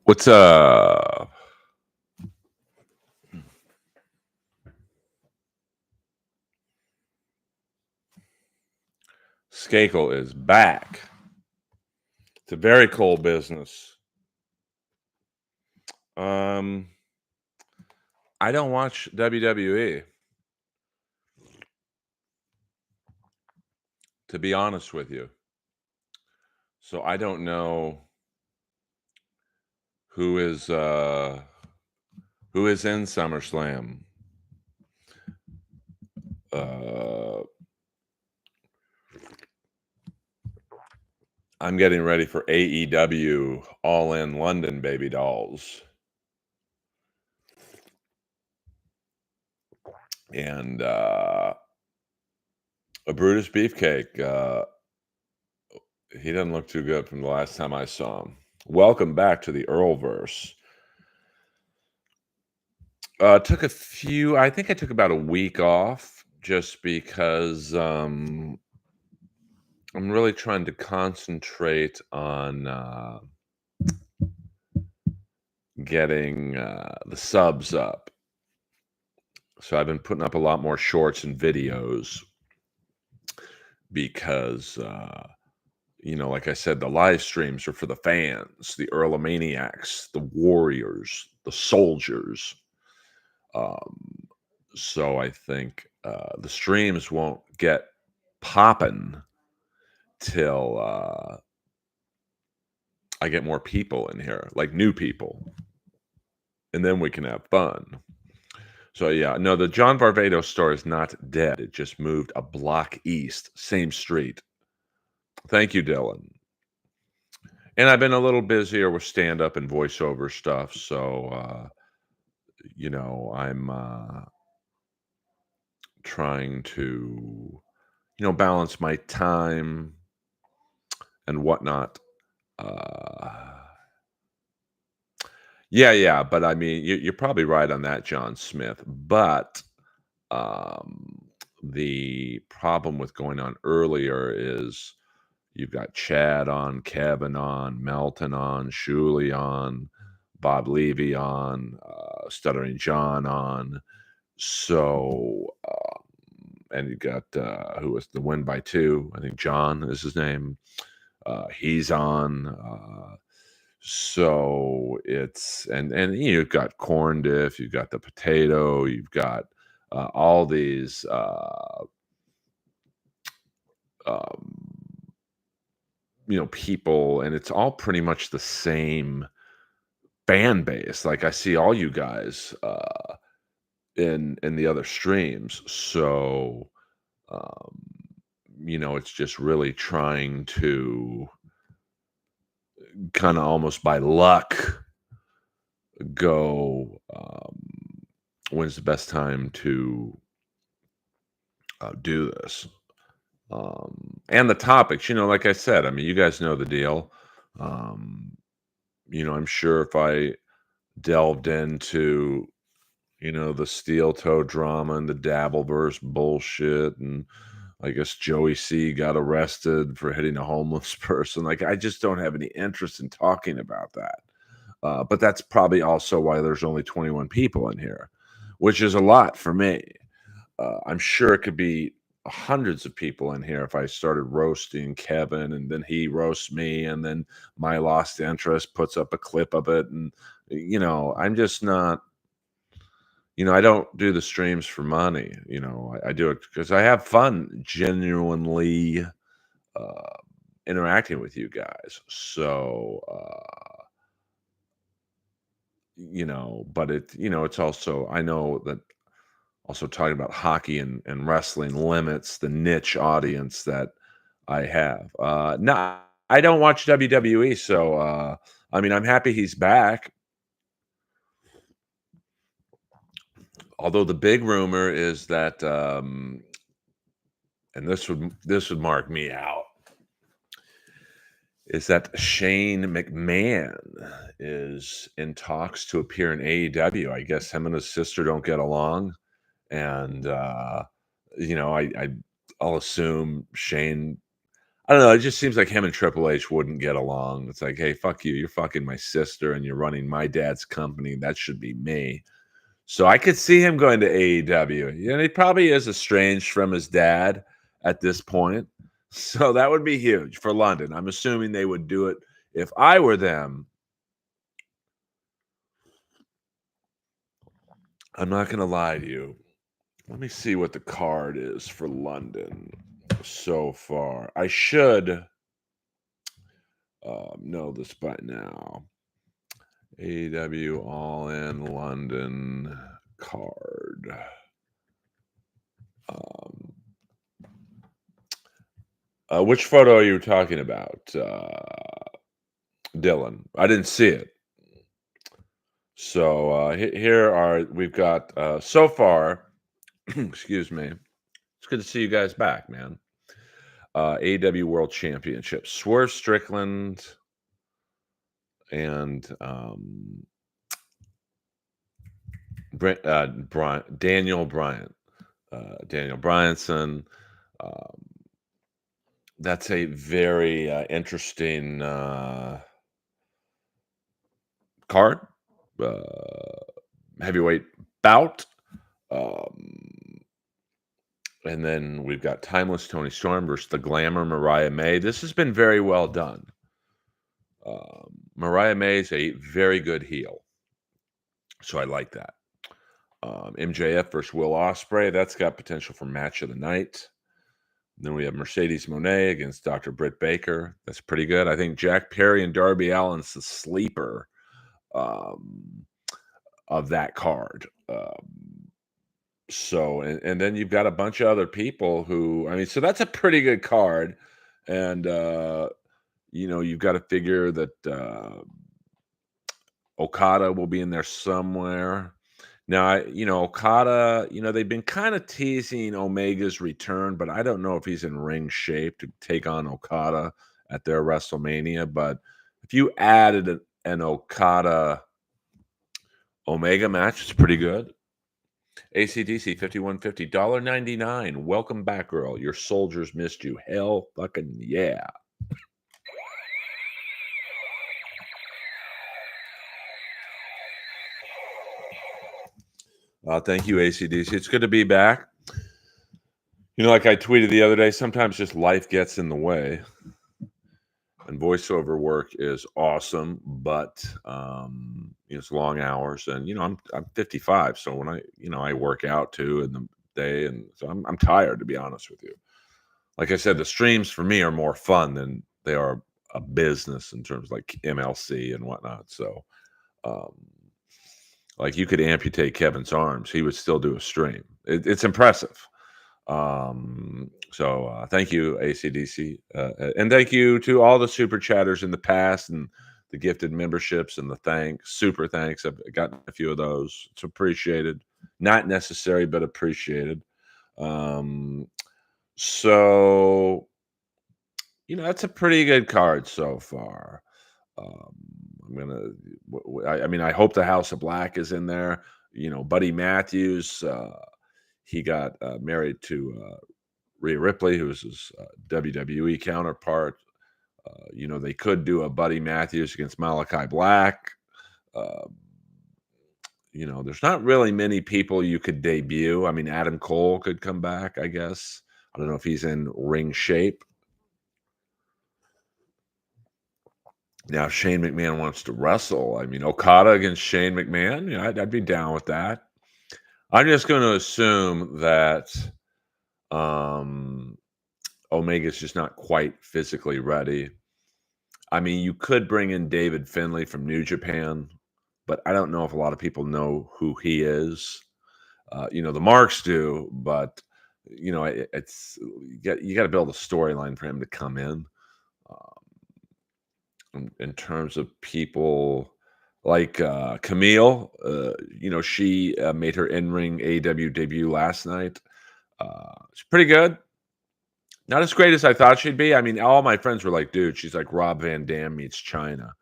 What's up? Skakel is back. It's a very cool business. Um, I don't watch WWE, to be honest with you. So I don't know who is uh who is in SummerSlam. Uh I'm getting ready for AEW All In London, baby dolls. And a Brutus Beefcake. He doesn't look too good from the last time I saw him. Welcome back to the Earlverse. I think I took about a week off just because I'm really trying to concentrate on getting the subs up. So I've been putting up a lot more shorts and videos because, like I said, the live streams are for the fans, the Earlomaniacs, the warriors, the soldiers. Um, so I think the streams won't get popping till I get more people in here, like new people, and then we can have fun. So yeah, no, the John Varvatos store is not dead. It just moved a block east, same street. Thank you, Dylan. And I've been a little busier with stand up and voiceover stuff, so I'm trying to balance my time and whatnot. Yeah, but I mean, you're probably right on that, John Smith. But um, the problem with going on earlier is you've got Chad on, Kevin on, Melton on, Shuley on, Bob Levy on, Stuttering John on. So, and you got who was the win by two? I think John is his name. He's on. So it's and you've got corn diff, you've got the potato, you've got all these um, people, and it's all pretty much the same fan base. Like I see all you guys in the other streams, so um, it's just really trying to kind of almost by luck go when's the best time to do this. And the topics, like I said, I mean, you guys know the deal. Um, I'm sure if I delved into, the steel toe drama and the Dabbleverse bullshit, and I guess Joey C got arrested for hitting a homeless person. Like, I just don't have any interest in talking about that. But that's probably also why there's only 21 people in here, which is a lot for me. I'm sure it could be hundreds of people in here if I started roasting Kevin and then he roasts me and then my lost interest puts up a clip of it. And, I'm just not, I don't do the streams for money. I do it because I have fun genuinely uh, interacting with you guys. So, but it's also, I know that also talking about hockey and wrestling limits the niche audience that I have. No, I don't watch WWE, so I mean, I'm happy he's back. Although the big rumor is that, and this would mark me out, is that Shane McMahon is in talks to appear in AEW. I guess him and his sister don't get along, and I'll assume Shane. I don't know, it just seems like him and Triple H wouldn't get along. It's like, "Hey, fuck you. You're fucking my sister and you're running my dad's company. That should be me." So I could see him going to AEW. Yeah, he probably is estranged from his dad at this point. So that would be huge for London. I'm assuming they would do it if I were them. I'm not going to lie to you. Let me see what the card is for London so far. I should know this by now. AEW All In London card. Um, which photo are you talking about, Dylan? I didn't see it. So here are we've got so far. Excuse me. It's good to see you guys back, man. AEW World Championship. Swerve Strickland and Daniel Bryant. Daniel Bryanson. Um, that's a very interesting card. Uh, heavyweight bout. Um, and then we've got Timeless Tony Storm versus the Glamour Mariah May. This has been very well done. Mariah May is a very good heel, so I like that. MJF versus Will Ospreay. That's got potential for match of the night. Then we have Mercedes Moné against Dr. Britt Baker. That's pretty good. I think Jack Perry and Darby Allin's the sleeper um, of that card. So, and then you've got a bunch of other people who, I mean, so that's a pretty good card. And, you've got to figure that Okada will be in there somewhere. Now, Okada, they've been kind of teasing Omega's return, but I don't know if he's in ring shape to take on Okada at their WrestleMania. But if you added an Okada Omega match, it's pretty good. ACDC 5150 $1.99. Welcome back, Earl. Your soldiers missed you. Hell fucking yeah. Thank you, ACDC. It's good to be back. Like I tweeted the other day, sometimes just life gets in the way. And voiceover work is awesome, but it's long hours. And I'm 55, so when I work out too in the day, and so I'm tired, to be honest with you. Like I said, the streams for me are more fun than they are a business in terms of like MLC and whatnot. So, um, like you could amputate Kevin's arms, he would still do a stream. It's impressive. So thank you, ACDC, and thank you to all the super chatters in the past and the gifted memberships and the super thanks. I've gotten a few of those. It's appreciated, not necessary, but appreciated. Um, so that's a pretty good card so far. Um, I'm gonna. I mean, I hope the House of Black is in there. Buddy Matthews. He got married to Rhea Ripley, who's his WWE counterpart. They could do a Buddy Matthews against Malachi Black. Uh, there's not really many people you could debut. I mean, Adam Cole could come back, I guess. I don't know if he's in ring shape. Now, Shane McMahon wants to wrestle. I mean, Okada against Shane McMahon, I'd be down with that. I'm just going to assume that Omega's just not quite physically ready. I mean, you could bring in David Finlay from New Japan, but I don't know if a lot of people know who he is. The marks do, but it's you got to build a storyline for him to come in. In terms of people like Camille, she made her in-ring AEW debut last night. It's pretty good. Not as great as I thought she'd be. I mean, all my friends were like, dude, she's like Rob Van Dam meets China.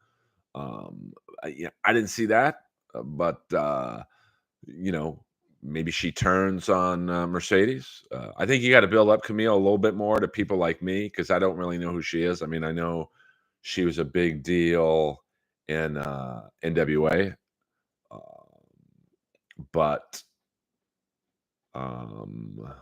I didn't see that, but, maybe she turns on Mercedes. I think you got to build up Camille a little bit more to people like me because I don't really know who she is. I mean, I know she was a big deal in NWA, uh, but um,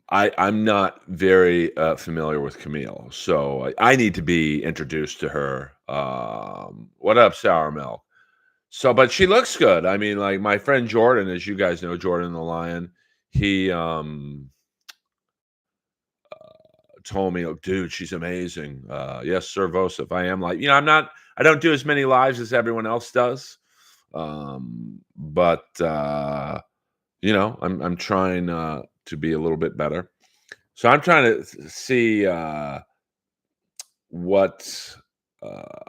I'm not very familiar with Camille, so I need to be introduced to her. What up, Sour Milk? So, but she looks good. I mean, like my friend Jordan, as you guys know, Jordan the Lion, he told me, "Oh, dude, she's amazing." Yes, sir, Vosif. I am like, I don't do as many lives as everyone else does, but I'm trying to be a little bit better. So I'm trying to see what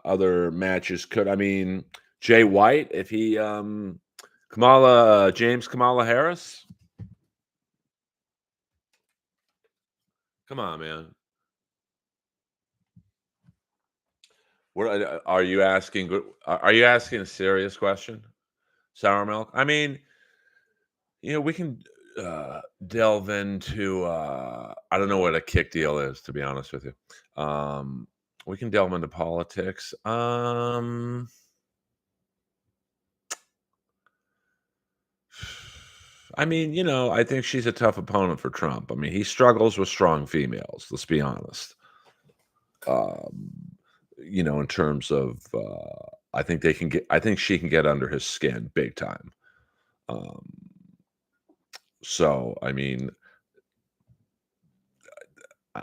other matches could. I mean, Jay White, if he Kamala Harris. Come on, man. What are you asking? Are you asking a serious question, Sour Milk? I mean, we can delve into. I don't know what a kick deal is, to be honest with you. We can delve into politics. I mean, I think she's a tough opponent for Trump. I mean, he struggles with strong females. Let's be honest. Um, in terms of, I think they can get. I think she can get under his skin big time. Um, so, I mean,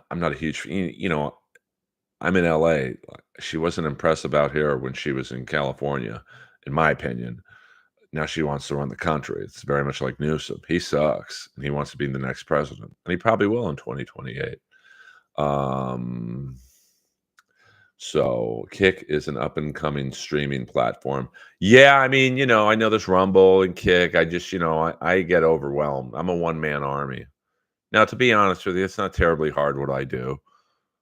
I'm not a huge. I'm in LA. She wasn't impressed about here when she was in California, in my opinion. Now she wants to run the country. It's very much like Newsom. He sucks, and he wants to be the next president, and he probably will in 2028. Um, so Kick is an up and coming streaming platform. Yeah, I mean, I know there's Rumble and Kick. I just, I get overwhelmed. I'm a one man army. Now, to be honest with you, it's not terribly hard what I do.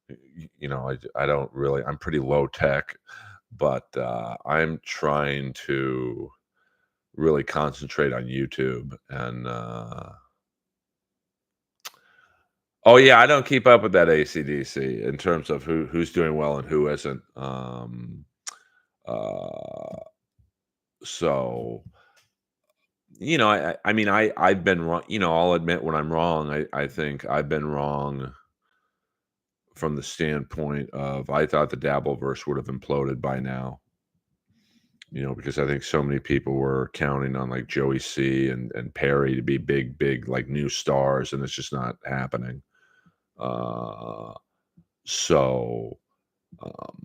I don't really. I'm pretty low tech, but I'm trying to really concentrate on YouTube and oh yeah, I don't keep up with that ACDC in terms of who's doing well and who isn't. Uh, so I mean, I've been wrong. I'll admit when I'm wrong. I think I've been wrong from the standpoint of I thought the Dabbleverse would have imploded by now. Because I think so many people were counting on like Joey C and Perry to be big, like new stars, and it's just not happening. Uh, so, um,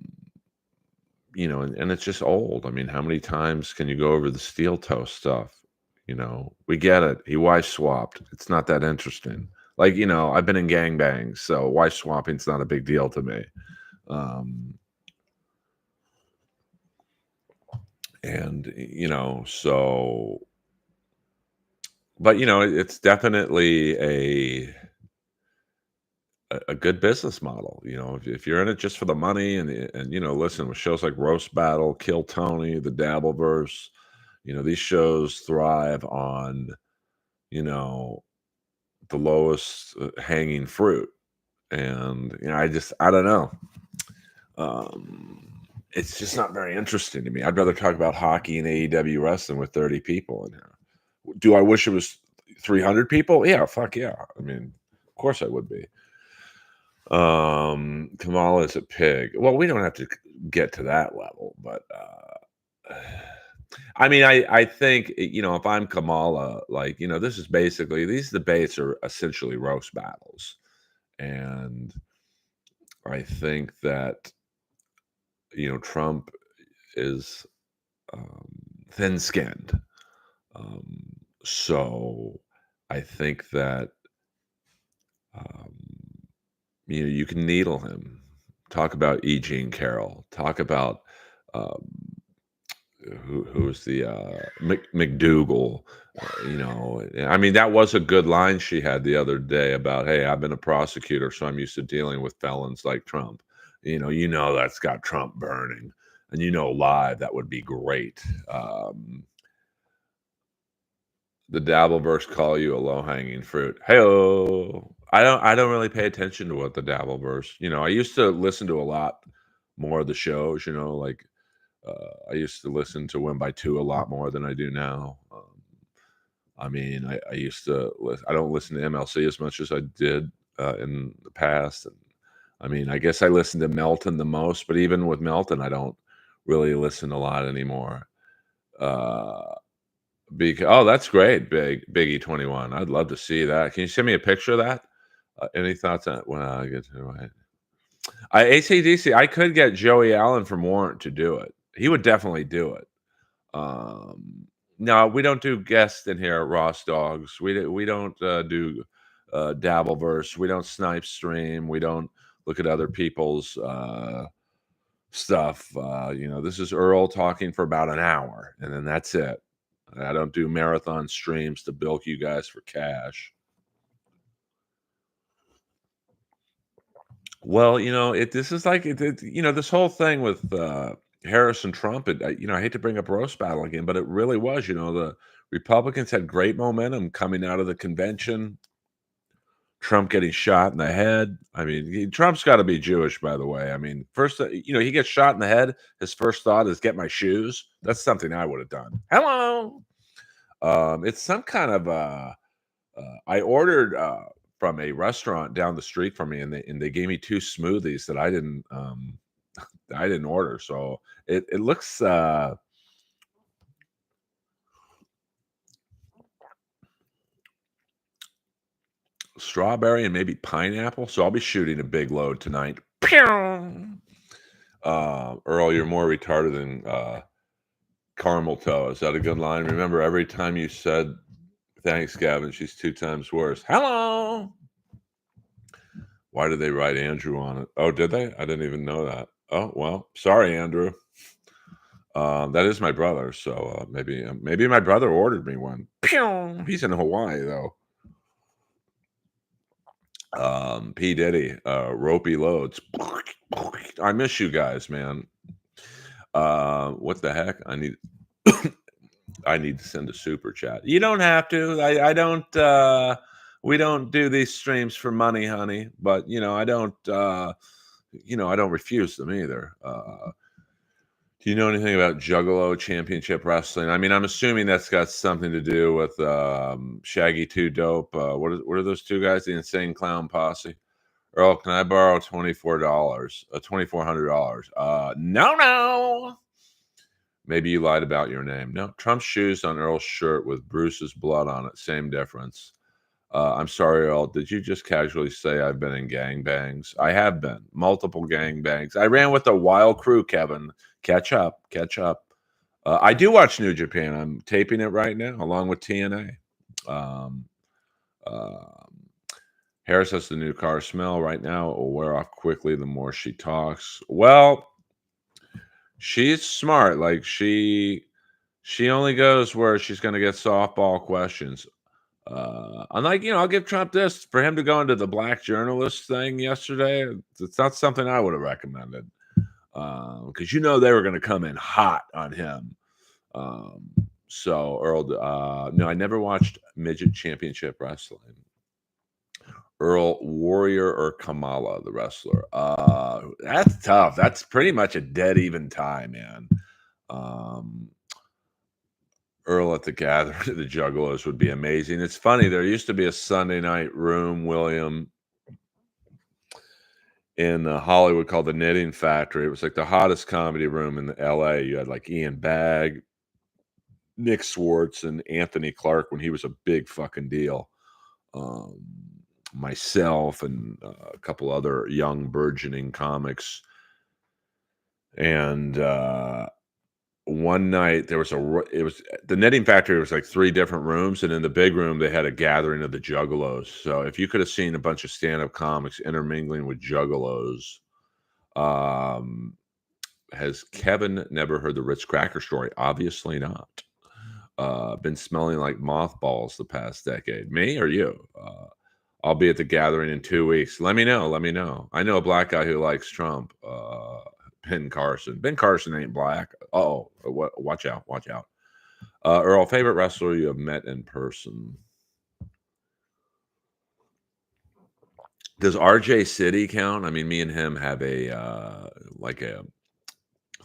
and it's just old. I mean, how many times can you go over the steel toe stuff? We get it. He wife swapped. It's not that interesting. Like, I've been in gangbangs, so wife swapping's not a big deal to me. Um, and so but it's definitely a good business model. If you're in it just for the money and listen, with shows like Roast Battle, Kill Tony, the Dabbleverse, these shows thrive on you know the lowest hanging fruit. And I don't know. um it's just not very interesting to me. I'd rather talk about hockey and AEW wrestling with 30 people in here. Do I wish it was 300 people? Yeah, fuck yeah. I mean, of course I would be. Kamala is a pig. Well, we don't have to get to that level, but I mean, I think if I'm Kamala, like this is basically these debates are essentially roast battles, and I think that Trump is um, thin-skinned. Um, so I think that um, you can needle him. Talk about E. Jean Carroll. Talk about um, who's the McDougal. I mean, that was a good line she had the other day about, hey, I've been a prosecutor, so I'm used to dealing with felons like Trump. That's got Trump burning. and live that would be great. The Dabbleverse call you a low hanging fruit. Hey, I don't really pay attention to what the Dabbleverse. I used to listen to a lot more of the shows. Like I used to listen to Win by Two a lot more than I do now. I mean, I used to. I don't listen to MLC as much as I did in the past. And I mean, I guess I listen to Melton the most, but even with Melton, I don't really listen a lot anymore. Uh, oh, that's great, Biggie 21. I'd love to see that. Can you send me a picture of that? Any thoughts on when I get to it? AC/DC, I could get Joey Allen from Warrant to do it. He would definitely do it. No, we don't do guests in here at Ross Dogs. We don't do Dabbleverse. We don't snipe stream. We don't look at other people's stuff. This is Earl talking for about an hour, and then that's it. I don't do marathon streams to bilk you guys for cash. Well, this is like this whole thing with Harris and Trump. I hate to bring up roast battle again, but it really was. The Republicans had great momentum coming out of the convention. Trump getting shot in the head. I mean, Trump's got to be Jewish, by the way. I mean, first, he gets shot in the head. His first thought is get my shoes. That's something I would have done. Hello. It's some kind of I ordered from a restaurant down the street from me, and they gave me two smoothies that I didn't order. So it looks strawberry and maybe pineapple. So I'll be shooting a big load tonight. Pew! Earl, you're more retarded than caramel toe. Is that a good line? Remember, every time you said thanks, Gavin, she's 2 times worse. Hello. Why did they write Andrew on it? Oh, did they? I didn't even know that. Oh, well, sorry, Andrew. That is my brother, so maybe my brother ordered me one. Pew! He's in Hawaii though. P Diddy, ropey loads. I miss you guys, man. What the heck? I need to send a super chat. You don't have to. I don't. We don't do these streams for money, honey. But I don't. I don't refuse them either. Do you know anything about Juggalo Championship Wrestling? I mean, I'm assuming that's got something to do with Shaggy 2 Dope. What are those two guys? The Insane Clown Posse. Earl, can I borrow $2,400? $2,400. No. Maybe you lied about your name. No, Trump's shoes on Earl's shirt with Bruce's blood on it. Same difference. I'm sorry, Earl. Did you just casually say I've been in gangbangs? I have been. Multiple gangbangs. I ran with a wild crew, Kevin. Catch up. I do watch New Japan. I'm taping it right now, along with TNA. Harris has the new car smell right now. It will wear off quickly the more she talks. Well, she's smart. Like she only goes where she's going to get softball questions. Unlike, I'll give Trump this for him to go into the black journalist thing yesterday. It's not something I would have recommended because they were going to come in hot on him. So Earl, no, I never watched midget championship wrestling. Earl, Warrior or Kamala, the wrestler? That's tough. That's pretty much a dead even tie, man. Earl at the Gathering of the Juggalos would be amazing. It's funny. There used to be a Sunday night room, William, in Hollywood called the Knitting Factory. It was like the hottest comedy room in L.A. You had like Ian Bagg, Nick Swartz, and Anthony Clark when he was a big fucking deal. Myself and a couple other young burgeoning comics. And one night it was the Knitting Factory was like 3 different rooms, and in the big room they had a gathering of the Juggalos. So if you could have seen a bunch of stand-up comics intermingling with Juggalos, has Kevin never heard the Ritz Cracker story? Obviously not. Been smelling like mothballs the past decade. Me or you? I'll be at the gathering in 2 weeks. Let me know. I know a black guy who likes Trump. Ben Carson. Ben Carson ain't black. Oh, what? Watch out! Watch out. Earl, favorite wrestler you have met in person? Does RJ City count? I mean, me and him have a like a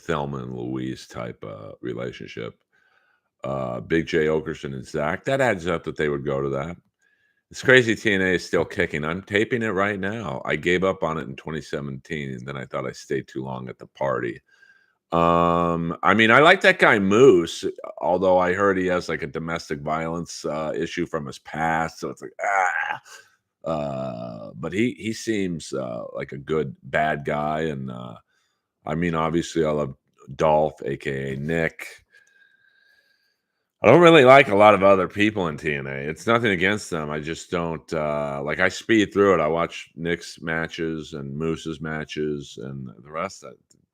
Thelma and Louise type relationship. Big J Okerson and Zach. That adds up that they would go to that. It's crazy TNA is still kicking. I'm taping it right now. I gave up on it in 2017, and then I thought I stayed too long at the party. I mean, I like that guy Moose, although I heard he has like a domestic violence issue from his past. So it's like, but he seems like a good bad guy. And I mean, obviously I love Dolph, aka Nick. I don't really like a lot of other people in TNA. It's nothing against them. I just don't like. I speed through it. I watch Nick's matches and Moose's matches, and the rest.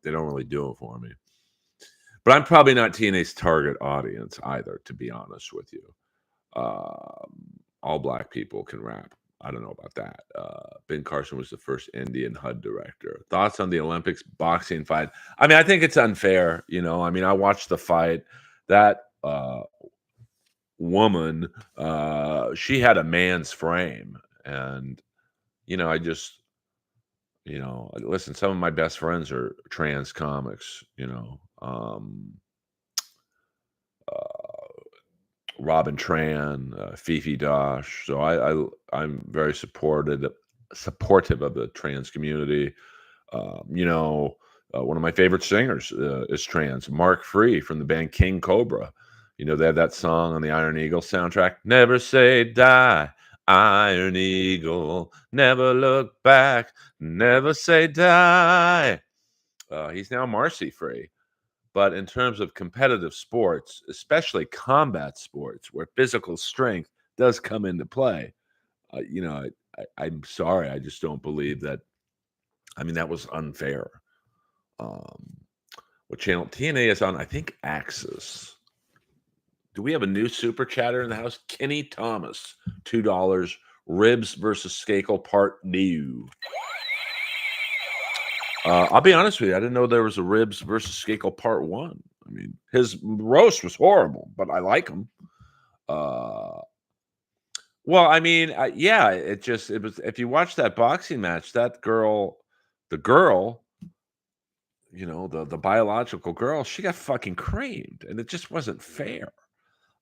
They don't really do it for me. But I'm probably not TNA's target audience either, to be honest with you. All black people can rap. I don't know about that. Ben Carson was the first Indian HUD director. Thoughts on the Olympics boxing fight? I mean, I think it's unfair. You know, I mean, I watched the fight. That woman, she had a man's frame, and I just, listen. Some of my best friends are trans comics. Robin Tran, Fifi Dosh. So I'm very supportive of the trans community. One of my favorite singers is trans, Mark Free from the band King Cobra. They have that song on the Iron Eagle soundtrack. Never say die, Iron Eagle. Never look back. Never say die. He's now Marcy Free. But in terms of competitive sports, especially combat sports, where physical strength does come into play, I'm sorry. I just don't believe that. I mean, that was unfair. What channel TNA is on? I think Axis. Do we have a new super chatter in the house? Kenny Thomas, $2. Ribs versus Skakel Part 2. I'll be honest with you. I didn't know there was a Ribs versus Skakel Part 1. I mean, his roast was horrible, but I like him. Well, I mean, yeah, it was. If you watch that boxing match, that girl, the girl, the biological girl, she got fucking creamed, and it just wasn't fair.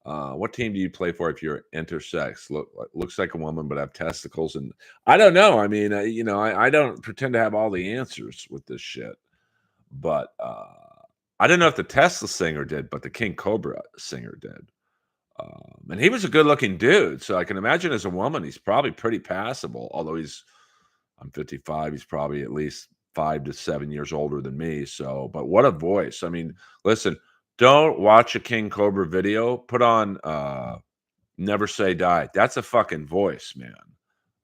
What team do you play for if you're intersex? Looks like a woman but have testicles, and I don't know. I mean, I don't pretend to have all the answers with this shit, but I don't know if the Tesla singer did, but the King Cobra singer did. And he was a good-looking dude, so I can imagine as a woman, he's probably pretty passable. Although I'm 55, he's probably at least 5 to 7 years older than me. So, but what a voice! I mean, listen. Don't watch a King Cobra video. Put on Never Say Die. That's a fucking voice, man.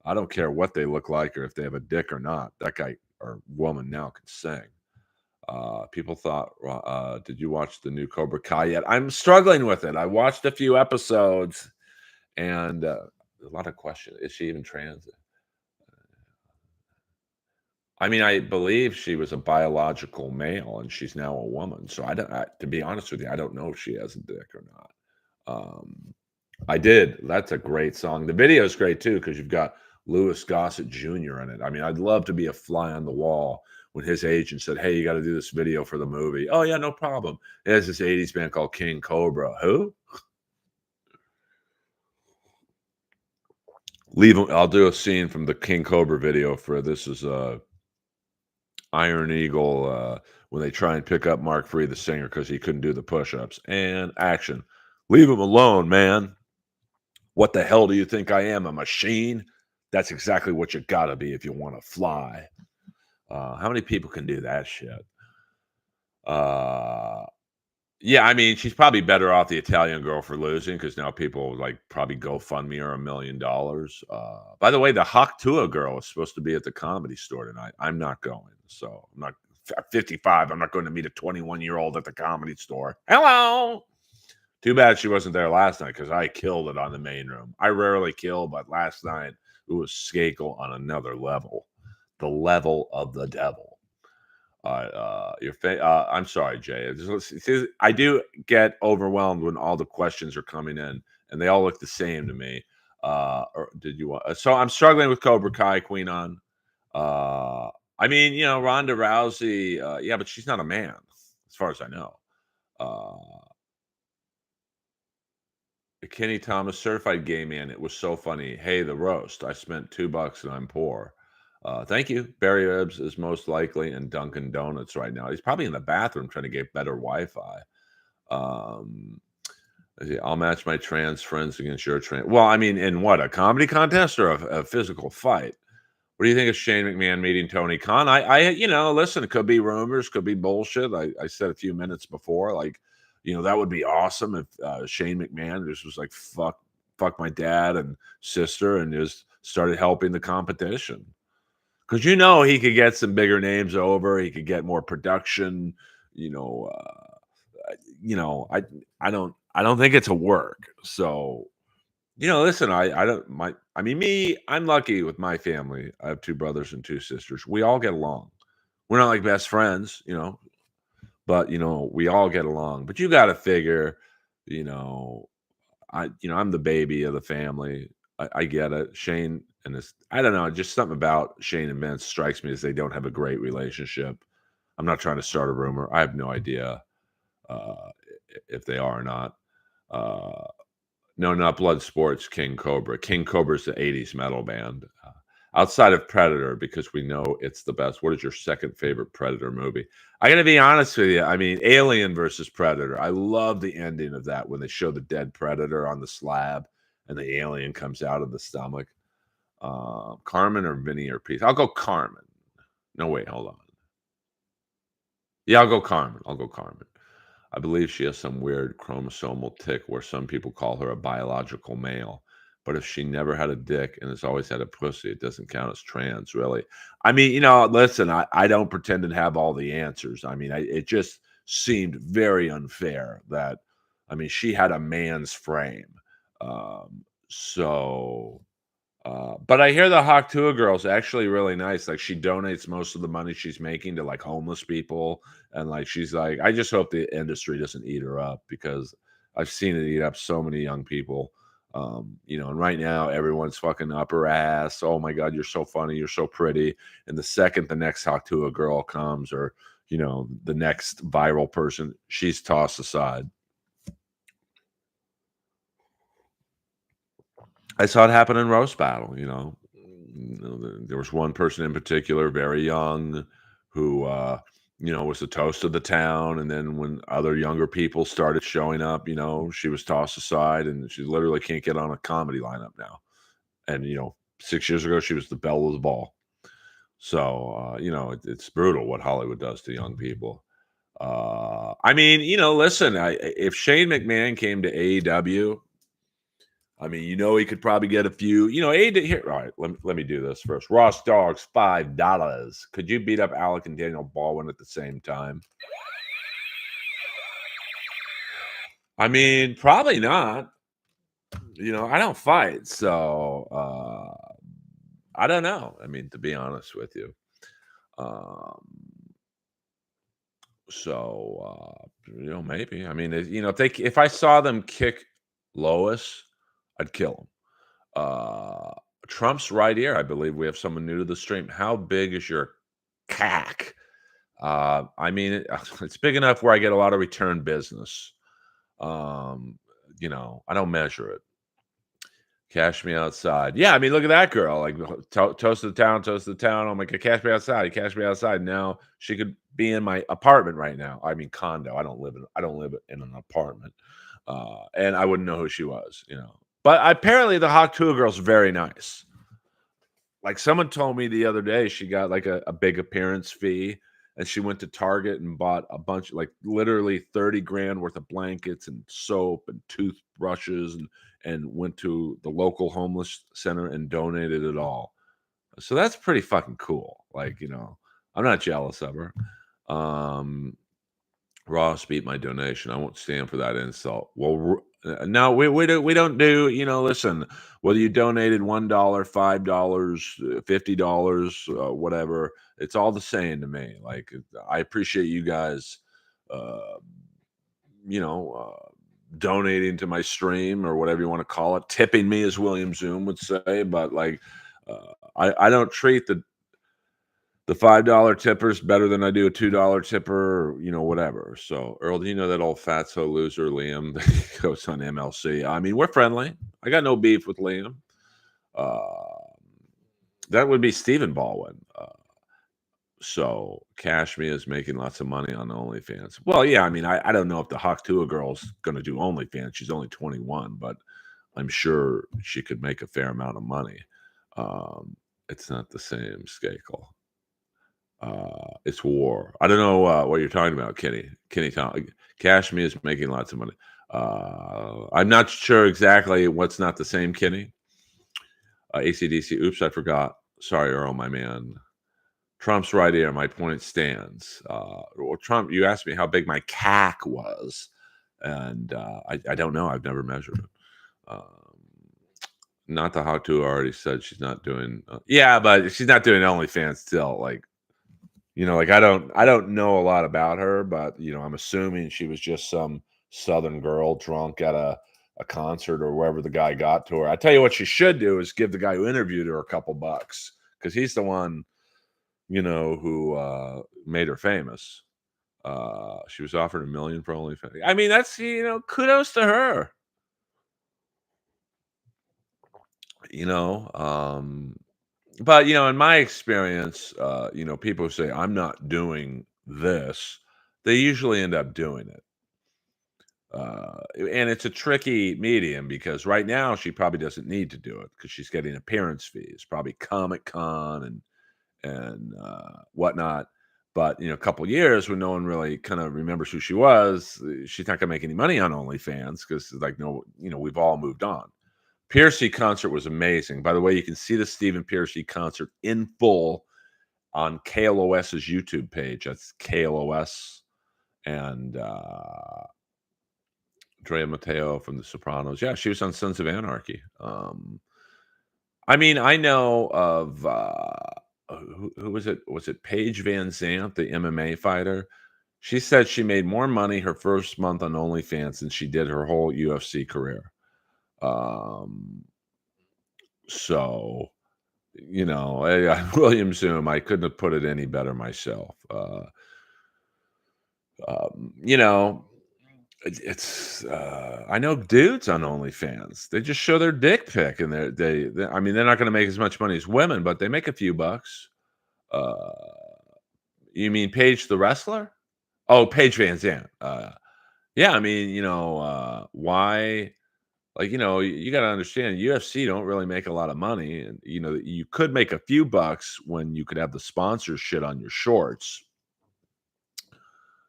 I don't care what they look like or if they have a dick or not. That guy or woman now can sing. People thought, did you watch the new Cobra Kai yet? I'm struggling with it. I watched a few episodes and a lot of questions. Is she even trans? I mean, I believe she was a biological male, and she's now a woman. So to be honest with you, I don't know if she has a dick or not. I did. That's a great song. The video is great too because you've got Louis Gossett Jr. in it. I mean, I'd love to be a fly on the wall when his agent said, "Hey, you got to do this video for the movie." Oh yeah, no problem. There's this '80s band called King Cobra. Who? Leave him. I'll do a scene from the King Cobra video for this is Iron Eagle when they try and pick up Mark Free, the singer, because he couldn't do the push-ups. And action. Leave him alone, man. What the hell do you think I am? A machine? That's exactly what you gotta be if you want to fly. How many people can do that shit? Yeah, I mean, she's probably better off the Italian girl for losing because now people like probably GoFundMe her $1 million. By the way, the Hawk Tua girl is supposed to be at the Comedy Store tonight. I'm not going, so I'm not 55. I'm not going to meet a 21-year-old at the Comedy Store. Hello. Too bad she wasn't there last night because I killed it on the main room. I rarely kill, but last night it was Skakel on another level, the level of the devil. I'm sorry, Jay. I do get overwhelmed when all the questions are coming in, and they all look the same to me. Or did you want? So I'm struggling with Cobra Kai, Queen on. Uh, I mean, Ronda Rousey. Yeah, but she's not a man, as far as I know. Uh, Kenny Thomas, certified gay man. It was so funny. Hey, the roast. I spent $2 and I'm poor. Thank you. Barry Ribs is most likely in Dunkin' Donuts right now. He's probably in the bathroom trying to get better Wi-Fi. Um, let's see, I'll match my trans friends against your trans. Well, I mean, in what, a comedy contest or a physical fight? What do you think of Shane McMahon meeting Tony Khan? Listen, it could be rumors, could be bullshit. I said a few minutes before, like, that would be awesome if Shane McMahon just was like, fuck my dad and sister and just started helping the competition. Because he could get some bigger names over, he could get more production. You know, you know, I don't think it's a work. So listen, I don't my I mean, me, I'm lucky with my family. I have 2 brothers and 2 sisters. We all get along. We're not like best friends, but we all get along. But you gotta figure, you know, I'm the baby of the family. I get it. Shane and this, I don't know, just something about Shane and Vince strikes me as they don't have a great relationship. I'm not trying to start a rumor. I have no idea if they are or not. Uh no, not Blood Sports, King Cobra. King Cobra's the 80s metal band. Outside of Predator, because we know it's the best, what is your second favorite Predator movie? I got to be honest with you. I mean, Alien versus Predator. I love the ending of that when they show the dead Predator on the slab and the alien comes out of the stomach. Carmen or Vinny or Pete? I'll go Carmen. No, wait, hold on. Yeah, I'll go Carmen. I'll go Carmen. I believe she has some weird chromosomal tick where some people call her a biological male. But if she never had a dick and has always had a pussy, it doesn't count as trans, really. I mean, listen, I don't pretend to have all the answers. I mean, it just seemed very unfair that, I mean, she had a man's frame. So but I hear the Hawk Tuah girl's actually really nice. Like, she donates most of the money she's making to like homeless people, and like she's like, I just hope the industry doesn't eat her up because I've seen it eat up so many young people. And right now everyone's fucking up her ass. Oh my god, you're so funny, you're so pretty. And the second the next Hawk Tuah girl comes, or the next viral person, she's tossed aside. I saw it happen in roast battle. There was one person in particular, very young, who was the toast of the town, and then when other younger people started showing up, she was tossed aside, and she literally can't get on a comedy lineup now. And 6 years ago, she was the belle of the ball. So it's brutal what Hollywood does to young people. I mean, listen, if Shane McMahon came to AEW, I mean, he could probably get a few, here. All right, let me do this first. Ross Dogs, $5. Could you beat up Alec and Daniel Baldwin at the same time? I mean, probably not. I don't fight, so I don't know. I mean, to be honest with you. Um, maybe. I mean, if I saw them kick Lois, I'd kill them. Trump's right ear. I believe we have someone new to the stream. How big is your cack? I mean, it's big enough where I get a lot of return business. I don't measure it. Cash me outside. Yeah, I mean, look at that girl. Like, toast of the town, toast of the town. Oh my god, cash me outside, cash me outside. Now she could be in my apartment right now. I mean, condo. I don't live in an apartment. And I wouldn't know who she was. But apparently the Hawk Tuah girl's very nice. Like, someone told me the other day she got like a big appearance fee, and she went to Target and bought a bunch, like literally 30 grand worth of blankets and soap and toothbrushes, and went to the local homeless center and donated it all. So that's pretty fucking cool. Like, I'm not jealous of her. Ross beat my donation. I won't stand for that insult. Well, No, we don't do, listen, whether you donated $1, $5, $50, whatever, it's all the same to me. Like, I appreciate you guys, uh, you know, donating to my stream or whatever you want to call it, tipping me, as William Zoom would say. But like, I don't treat the $5 tippers better than I do a $2 tipper, or, whatever. So, Earl, do you know that old fatso loser Liam that goes on MLC? I mean, we're friendly. I got no beef with Liam. Uh, that would be Stephen Baldwin. So Cash Me is making lots of money on OnlyFans. Well, yeah, I mean, I don't know if the Hawk Tuah girl's going to do OnlyFans. She's only 21, but I'm sure she could make a fair amount of money. Um, it's not the same, Skakel. It's war. I don't know what you're talking about, Kenny. Kenny Tom. Cash Me is making lots of money. I'm not sure exactly what's not the same, Kenny. ACDC. Oops, I forgot. Sorry, Earl, my man. Trump's right here. My point stands. Well, Trump, you asked me how big my CAC was, and I don't know. I've never measured it. Um, not the how to already said she's not doing. Yeah, but she's not doing OnlyFans still. Like, like I don't know a lot about her, but I'm assuming she was just some Southern girl drunk at a concert or wherever the guy got to her. I tell you what she should do is give the guy who interviewed her a couple bucks, because he's the one who made her famous. She was offered $1 million for OnlyFans. I mean, that's kudos to her. You know, um, but in my experience, people who say I'm not doing this, they usually end up doing it. And it's a tricky medium because right now she probably doesn't need to do it because she's getting appearance fees, probably Comic Con and whatnot. But a couple years when no one really kind of remembers who she was, she's not gonna make any money on OnlyFans because like no, we've all moved on. Piercy concert was amazing. By the way, you can see the Stephen Piercy concert in full on KLOS's YouTube page. That's KLOS and Drea Mateo from The Sopranos. Yeah, she was on Sons of Anarchy. I mean, I know of who was it? Was it Paige Van Zant, the MMA fighter? She said she made more money her first month on OnlyFans than she did her whole UFC career. Um, so William Zoom, I couldn't have put it any better myself. Um, you know, I know dudes on OnlyFans. They just show their dick pic, and I mean, they're not going to make as much money as women, but they make a few bucks. Uh, you mean Paige the wrestler? Oh, Paige Van Zandt. Yeah, I mean, why? Like, you got to understand, UFC don't really make a lot of money, and you could make a few bucks when you could have the sponsor shit on your shorts.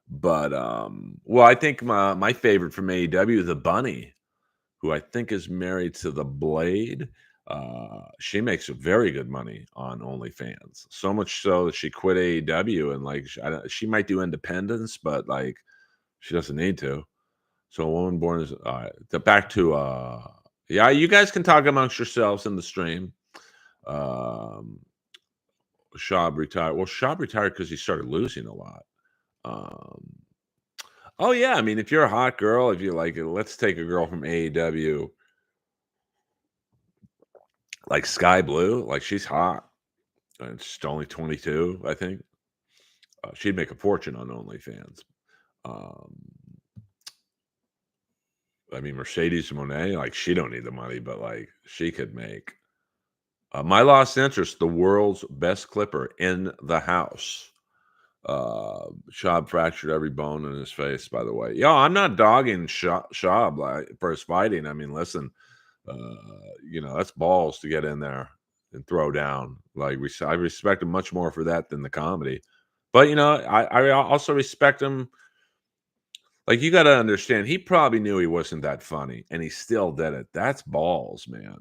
But well, I think my favorite from AEW, the Bunny, who I think is married to the Blade. She makes very good money on OnlyFans. So much so that she quit AEW and like she might do independence, but like she doesn't need to. So a woman born is back to yeah, you guys can talk amongst yourselves in the stream. Um Schaub retired. Well, Schaub retired because he started losing a lot. Um oh yeah, I mean if you're a hot girl, if you like it, let's take a girl from AEW like Sky Blue, like she's hot. And she's only 22, I think. She'd make a fortune on OnlyFans. Um, I mean, Mercedes Monet, like she don't need the money, but like she could make. My lost interest, the world's best clipper in the house. Schaub fractured every bone in his face. By the way, I'm not dogging Schaub like, for his fighting. I mean, listen, that's balls to get in there and throw down. Like I respect him much more for that than the comedy. But I also respect him. Like you got to understand, he probably knew he wasn't that funny, and he still did it. That's balls, man.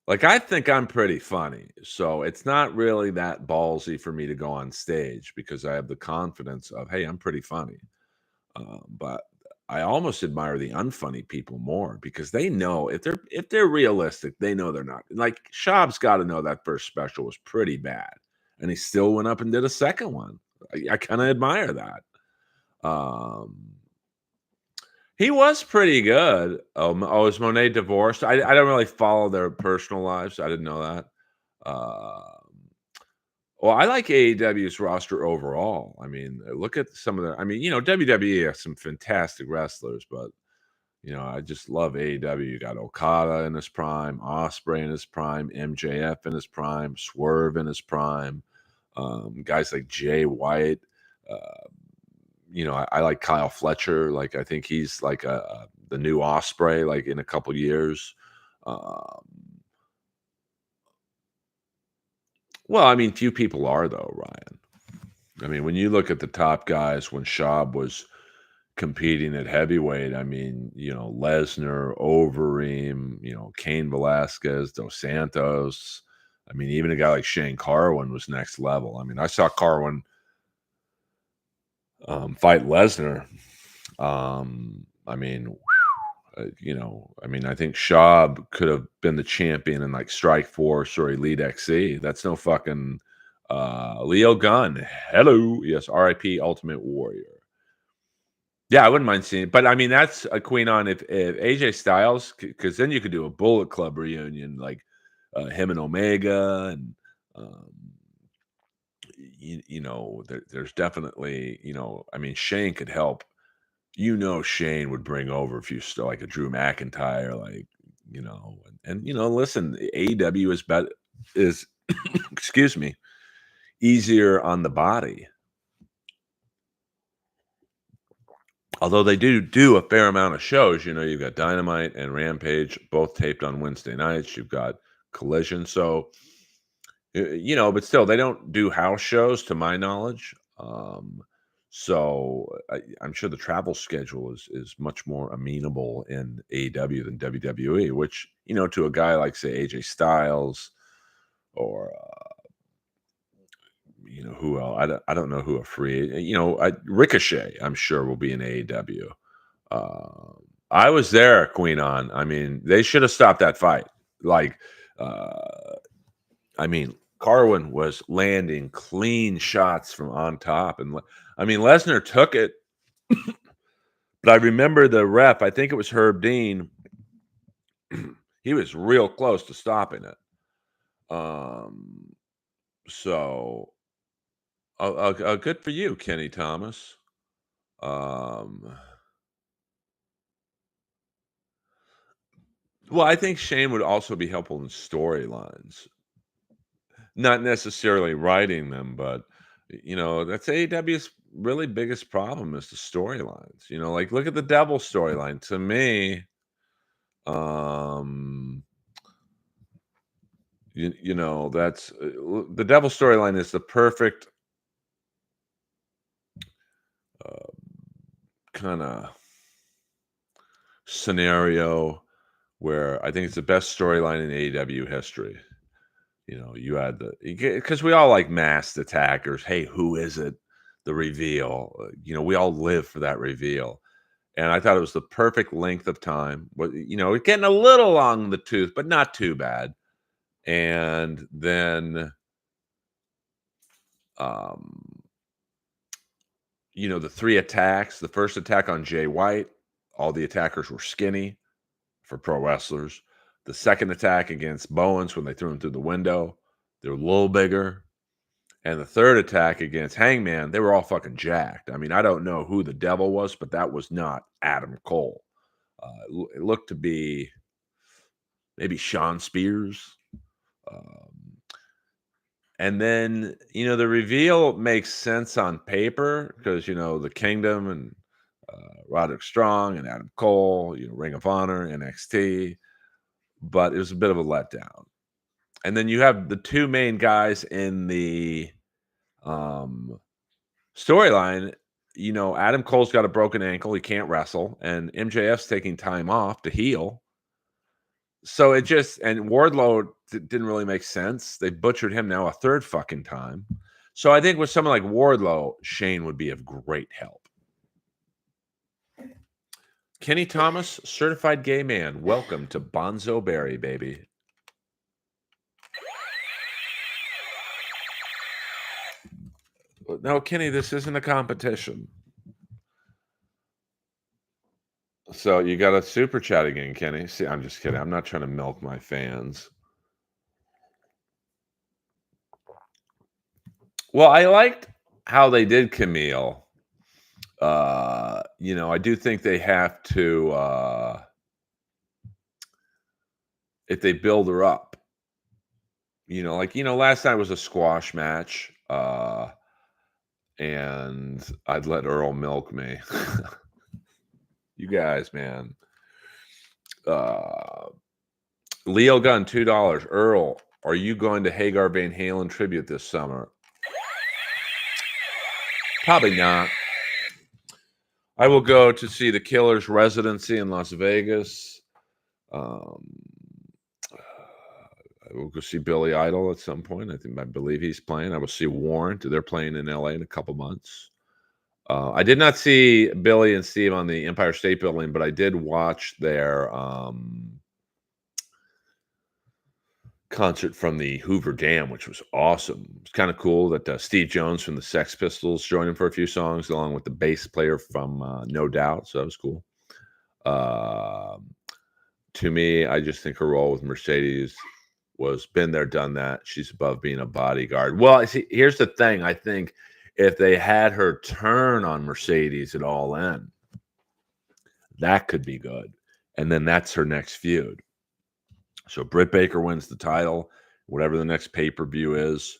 Like I think I'm pretty funny, so it's not really that ballsy for me to go on stage because I have the confidence of, hey, I'm pretty funny. But I almost admire the unfunny people more because they know if they're realistic, they know they're not. Like Schaub's got to know that first special was pretty bad, and he still went up and did a second one. I kind of admire that. Um, he was pretty good. Is Monet divorced? I don't really follow their personal lives. I didn't know that. Well, I like AEW's roster overall. I mean, look at some of the. I mean, WWE has some fantastic wrestlers, but I just love AEW. You got Okada in his prime, Osprey in his prime, MJF in his prime, Swerve in his prime, guys like Jay White. Uh, I like Kyle Fletcher. Like, I think he's like the new Osprey, like in a couple years. Um, well, I mean, few people are though, Ryan. I mean, when you look at the top guys when Schaub was competing at heavyweight, I mean, Lesnar, Overeem, Cain Velasquez, Dos Santos. I mean, even a guy like Shane Carwin was next level. I mean, I saw Carwin fight Lesnar. I mean, I think Schaub could have been the champion in like Strike Force or Elite XC. That's no fucking Leo Gunn. Hello. Yes, RIP Ultimate Warrior. Yeah, I wouldn't mind seeing it. But I mean, that's a queen on if AJ Styles, because then you could do a Bullet Club reunion, like him and Omega, and um, there's definitely, I mean, Shane could help. Shane would bring over if you still like a Drew McIntyre, like listen, AEW is excuse me, easier on the body. Although they do a fair amount of shows, you've got Dynamite and Rampage, both taped on Wednesday nights. You've got Collision, so but still, they don't do house shows, to my knowledge. So I'm sure the travel schedule is much more amenable in AEW than WWE, which to a guy like say AJ Styles or who else? I don't know who a free Ricochet, I'm sure will be in AEW. Uh, I was there, Queen on. I mean, they should have stopped that fight. Like, I mean, Carwin was landing clean shots from on top, and I mean, Lesnar took it, but I remember the ref. I think it was Herb Dean. He was real close to stopping it. So good for you, Kenny Thomas. Um, well, I think Shane would also be helpful in storylines, not necessarily writing them, but that's AEW's really biggest problem is the storylines. Like look at the Devil storyline. To me, um, that's the Devil storyline is the perfect kind of scenario where I think it's the best storyline in AEW history. You had because we all like masked attackers. Hey, who is it? The reveal. We all live for that reveal. And I thought it was the perfect length of time. But it's getting a little long in the tooth, but not too bad. And then, um, the three attacks. The first attack on Jay White, all the attackers were skinny for pro wrestlers. The second attack against Bowens when they threw him through the window, they were a little bigger. And the third attack against Hangman, they were all fucking jacked. I mean, I don't know who the Devil was, but that was not Adam Cole. It looked to be maybe Sean Spears. Um, and then, the reveal makes sense on paper because, the Kingdom and Roderick Strong and Adam Cole, Ring of Honor, NXT. But it was a bit of a letdown. And then you have the two main guys in the storyline. Adam Cole's got a broken ankle. He can't wrestle. And MJF's taking time off to heal. So and Wardlow didn't really make sense. They butchered him now a third fucking time. So I think with someone like Wardlow, Shane would be of great help. Kenny Thomas, certified gay man. Welcome to Bonzo Berry, baby. No, Kenny, this isn't a competition. So you got a super chat again, Kenny. See, I'm just kidding. I'm not trying to milk my fans. Well, I liked how they did Camille. I do think they have to if they build her up, last night was a squash match, and I'd let Earl milk me. You guys, man. Uh, Leo Gunn, $2. Earl, are you going to Hagar Van Halen tribute this summer? Probably not. I will go to see the Killers' residency in Las Vegas. Um, I will go see Billy Idol at some point. I believe he's playing. I will see Warrant. They're playing in LA in a couple months. I did not see Billy and Steve on the Empire State Building, but I did watch their concert from the Hoover Dam, which was awesome. It's kind of cool that Steve Jones from the Sex Pistols joined him for a few songs, along with the bass player from No Doubt. So that was cool. To me, I just think her role with Mercedes was been there, done that. She's above being a bodyguard. Well, see, here's the thing. I think if they had her turn on Mercedes at All In, that could be good. And then that's her next feud. So Britt Baker wins the title, whatever the next pay-per-view is.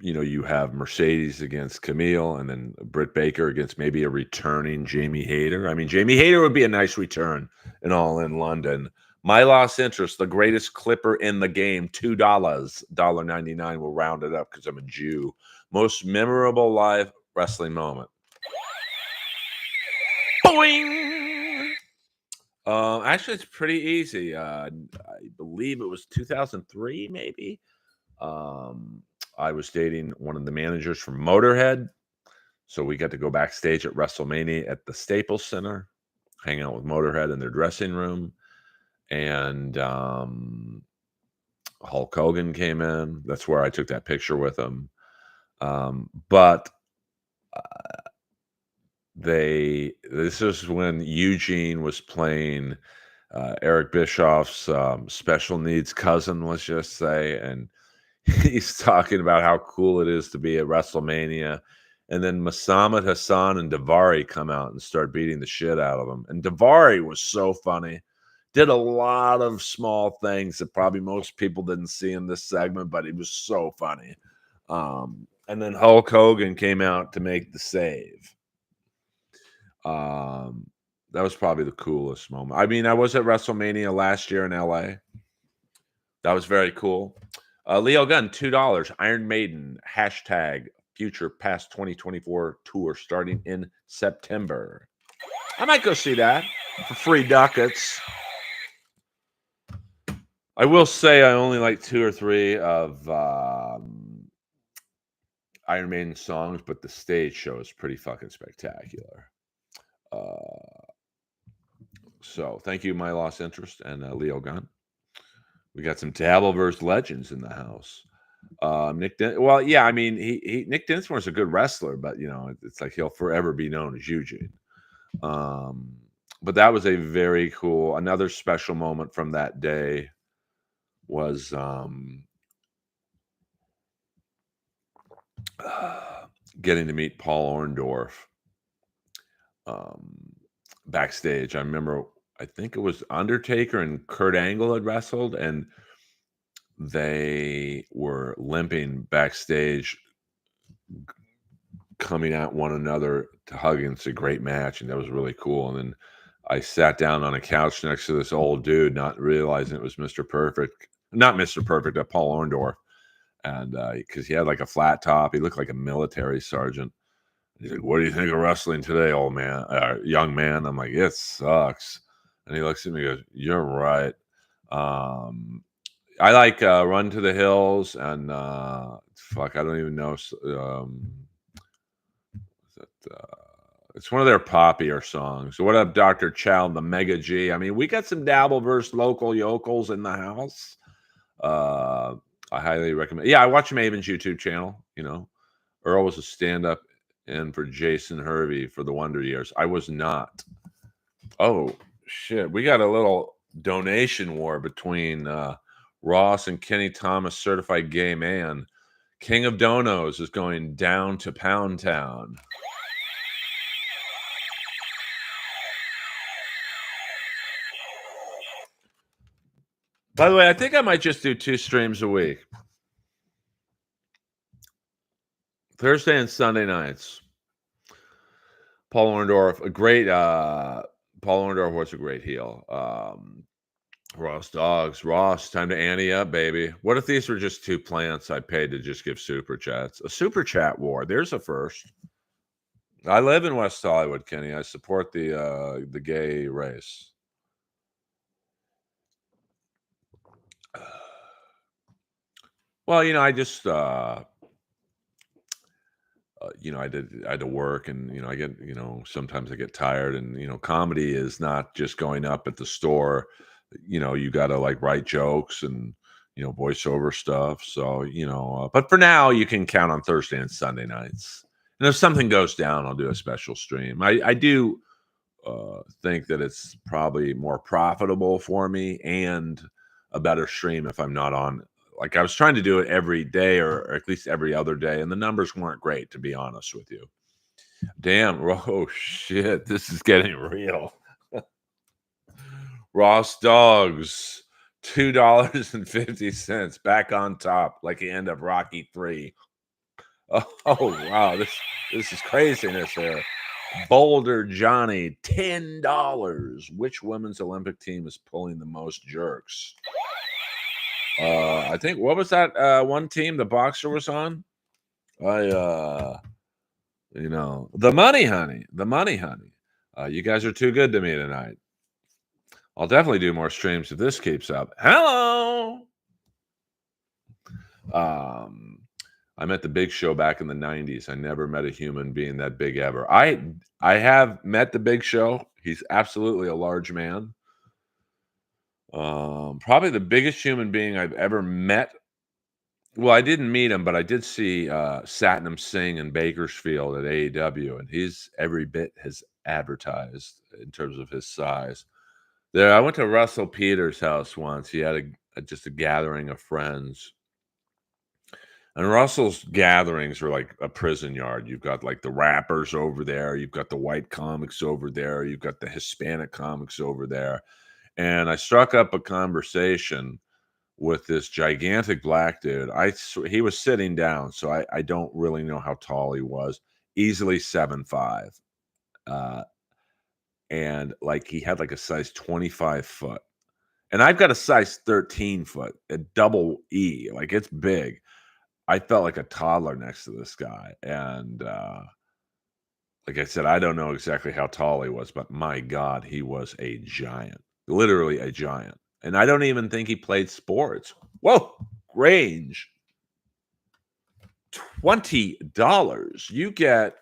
You have Mercedes against Camille, and then Britt Baker against maybe a returning Jamie Hayter. I mean, Jamie Hayter would be a nice return in All In London. My lost interest, the greatest clipper in the game, $2, $1.99. We'll round it up because I'm a Jew. Most memorable live wrestling moment. Boing! Actually, it's pretty easy. I believe it was 2003, maybe. I was dating one of the managers from Motorhead, so we got to go backstage at WrestleMania at the Staples Center, hang out with Motorhead in their dressing room, and Hulk Hogan came in. That's where I took that picture with him. But this is when Eugene was playing Eric Bischoff's special needs cousin, let's just say, and he's talking about how cool it is to be at WrestleMania. And then Muhammad Hassan and Daivari come out and start beating the shit out of him. And Daivari was so funny. Did a lot of small things that probably most people didn't see in this segment, but he was so funny. And then Hulk Hogan came out to make the save. That was probably the coolest moment. I mean, I was at WrestleMania last year in LA. That was very cool. Leo Gunn, $2. Iron Maiden, hashtag Future Past 2024 tour starting in September. I might go see that for free ducats. I will say I only like 2 or 3 of Iron Maiden songs, but the stage show is pretty fucking spectacular. So thank you, My Lost Interest, and Leo Gunn. We got some Dabbleverse legends in the house. Nick Dinsmore's a good wrestler, but it's like he'll forever be known as Eugene. But that was a very cool, another special moment from that day was getting to meet Paul Orndorff backstage. I remember, I think it was Undertaker and Kurt Angle had wrestled, and they were limping backstage, coming at one another to hug, and it's a great match, and that was really cool. And then I sat down on a couch next to this old dude, not realizing it was Mr. Perfect, not Mr. Perfect, Paul Orndorff, and because he had like a flat top, he looked like a military sergeant. He's like, "What do you think of wrestling today, old man, young man?" I'm like, "It sucks." And he looks at me and goes, "You're right." I like Run to the Hills and I don't even know. It's one of their poppier songs. What up, Dr. Chow and the Mega G? I mean, we got some Dabbleverse local yokels in the house. Uh, I highly recommend. Yeah, I watch Maven's YouTube channel. Earl was a stand-up in for Jason Hervey for the Wonder Years. I was not. Oh shit, we got a little donation war between Ross and Kenny Thomas, certified gay man. King of Donos is going down to Pound Town. By the way, I think I might just do 2 streams a week. Thursday and Sunday nights. Paul Orndorff, a great Paul Orndorff was a great heel. Ross Dogs. Ross, time to ante up, baby. What if these were just 2 plants I paid to just give super chats? A super chat war. There's a first. I live in West Hollywood, Kenny. I support the gay race. Well, I just I had to work, and I get, sometimes I get tired, and comedy is not just going up at the store. You got to like write jokes and voiceover stuff. So but for now, you can count on Thursday and Sunday nights. And if something goes down, I'll do a special stream. I do think that it's probably more profitable for me and a better stream if I'm not on. Like, I was trying to do it every day, or at least every other day, and the numbers weren't great, to be honest with you. Damn, oh shit, this is getting real. Ross Dogs, $2.50, back on top, like the end of Rocky 3. Oh wow, this is craziness here. Boulder Johnny, $10. Which women's Olympic team is pulling the most jerks? I think, what was that one team the boxer was on? The Money Honey. The Money Honey. You guys are too good to me tonight. I'll definitely do more streams if this keeps up. Hello. I met the Big Show back in the 90s. I never met a human being that big ever. I have met the Big Show. He's absolutely a large man. Probably the biggest human being I've ever met. Well, I didn't meet him, but I did see Satnam Singh in Bakersfield at AEW, and he's every bit as advertised in terms of his size. There, I went to Russell Peters' house once. He had just a gathering of friends. And Russell's gatherings are like a prison yard. You've got like the rappers over there, you've got the white comics over there, you've got the Hispanic comics over there. And I struck up a conversation with this gigantic black dude. He was sitting down, so I don't really know how tall he was. Easily 7'5". And like he had like a size 25 foot. And I've got a size 13 foot, a double E. Like, it's big. I felt like a toddler next to this guy. And like I said, I don't know exactly how tall he was, but my God, he was a giant. Literally a giant. And I don't even think he played sports. Whoa, range. $20. You get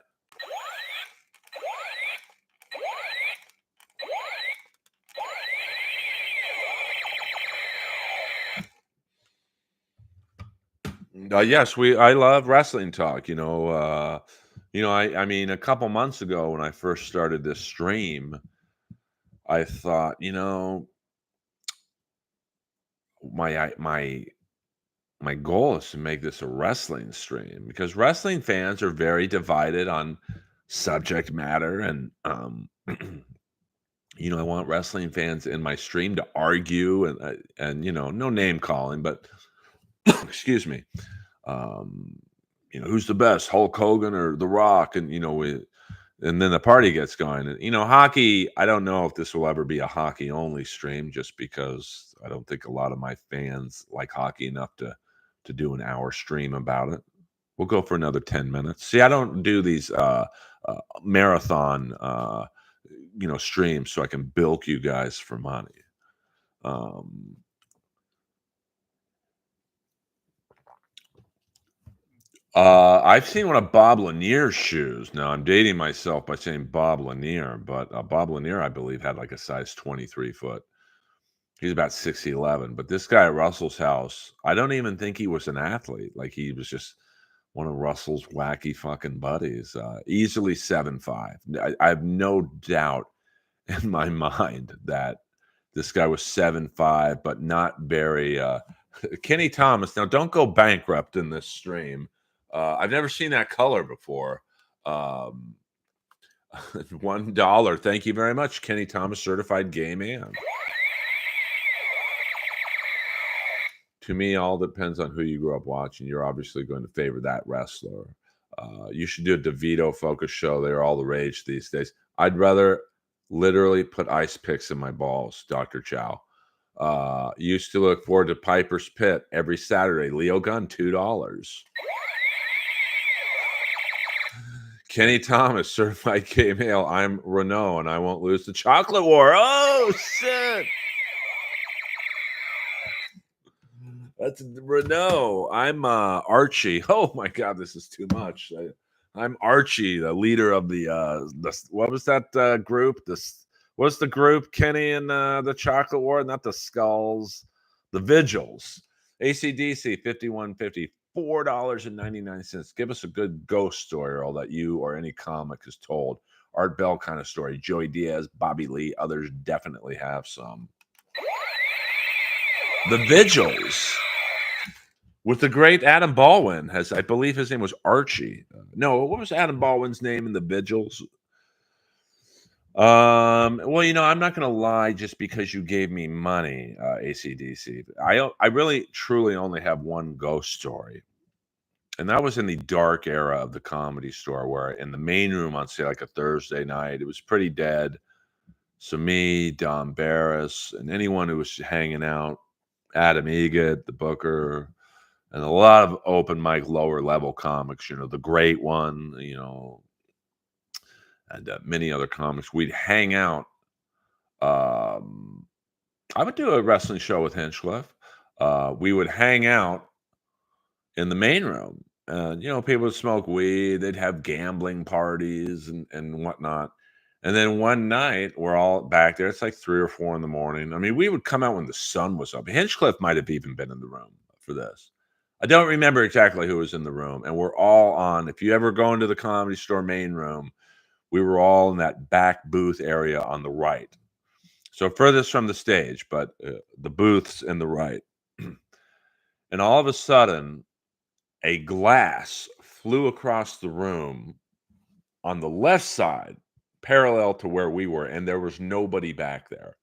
yes, I love wrestling talk. I mean, a couple months ago when I first started this stream, I thought, my goal is to make this a wrestling stream, because wrestling fans are very divided on subject matter, and I want wrestling fans in my stream to argue, and no name calling, but excuse me, who's the best, Hulk Hogan or The Rock, and and then the party gets going. And hockey, I don't know if this will ever be a hockey only stream, just because I don't think a lot of my fans like hockey enough to do an hour stream about it. We'll go for another 10 minutes. See, I don't do these marathon streams so I can bilk you guys for money. I've seen one of Bob Lanier's shoes. Now I'm dating myself by saying Bob Lanier, but Bob Lanier, I believe, had like a size 23 foot. He's about 6'11", but this guy at Russell's house, I don't even think he was an athlete. Like he was just one of Russell's wacky fucking buddies. Easily 7'5". I have no doubt in my mind that this guy was 7'5", but not very. Kenny Thomas. Now, don't go bankrupt in this stream. I've never seen that color before. Um, $1. Thank you very much, Kenny Thomas, certified gay man. To me, all depends on who you grew up watching. You're obviously going to favor that wrestler. You should do a DeVito focus show. They're all the rage these days. I'd rather literally put ice picks in my balls, Dr. Chow. Used to look forward to Piper's Pit every Saturday. Leo Gunn, $2. Kenny Thomas, certified gay male. I'm Renault, and I won't lose the chocolate war. Oh, shit. That's Renault. I'm Archie. Oh my God, this is too much. I'm Archie, the leader of the what was that group? What's the group? Kenny and the Chocolate War, not the Skulls, the Vigils. ACDC 5150, $4.99. Give us a good ghost story, Earl, that you or any comic has told. Art Bell kind of story. Joey Diaz, Bobby Lee, others definitely have some. The Vigils. With the great Adam Baldwin, I believe his name was Archie. No, what was Adam Baldwin's name in the Vigils? Well, I'm not going to lie just because you gave me money, ACDC. I really, truly only have one ghost story. And that was in the dark era of the Comedy Store, where in the main room on, say, like a Thursday night, it was pretty dead. So me, Don Barris, and anyone who was hanging out, Adam Egget, the booker, and a lot of open mic lower level comics, the great one, and many other comics. We'd hang out. I would do a wrestling show with Hinchcliffe. We would hang out in the main room. People would smoke weed. They'd have gambling parties and whatnot. And then one night, we're all back there. It's like 3 or 4 in the morning. I mean, we would come out when the sun was up. Hinchcliffe might have even been in the room for this. I don't remember exactly who was in the room. And we're all on. If you ever go into the Comedy Store main room, we were all in that back booth area on the right. So furthest from the stage, but the booths in the right. And all of a sudden, a glass flew across the room on the left side, parallel to where we were, and there was nobody back there.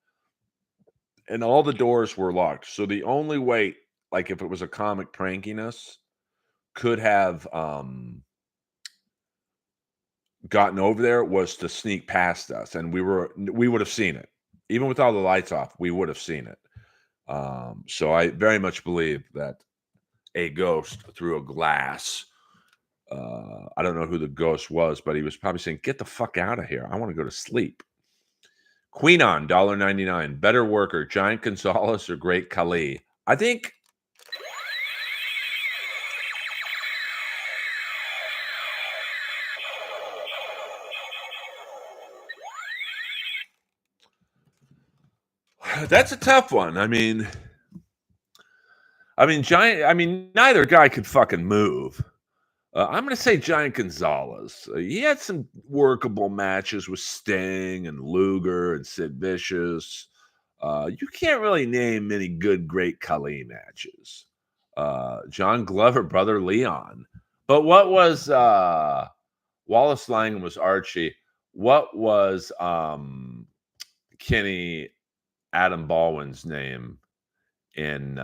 And all the doors were locked. So the only way, like if it was a comic pranking us, could have gotten over there was to sneak past us, and we would have seen it. Even with all the lights off, we would have seen it. So I very much believe that a ghost through a glass. I don't know who the ghost was, but he was probably saying, "Get the fuck out of here! I want to go to sleep." Queen on $1.99. Better worker, Giant Gonzalez or Great Khali? I think. That's a tough one. I mean, Giant. I mean, neither guy could fucking move. I'm going to say Giant Gonzalez. He had some workable matches with Sting and Luger and Sid Vicious. You can't really name many good Great Khali matches. John Glover, Brother Leon. But what was Wallace Langham was Archie? What was Kenny Adam Baldwin's name in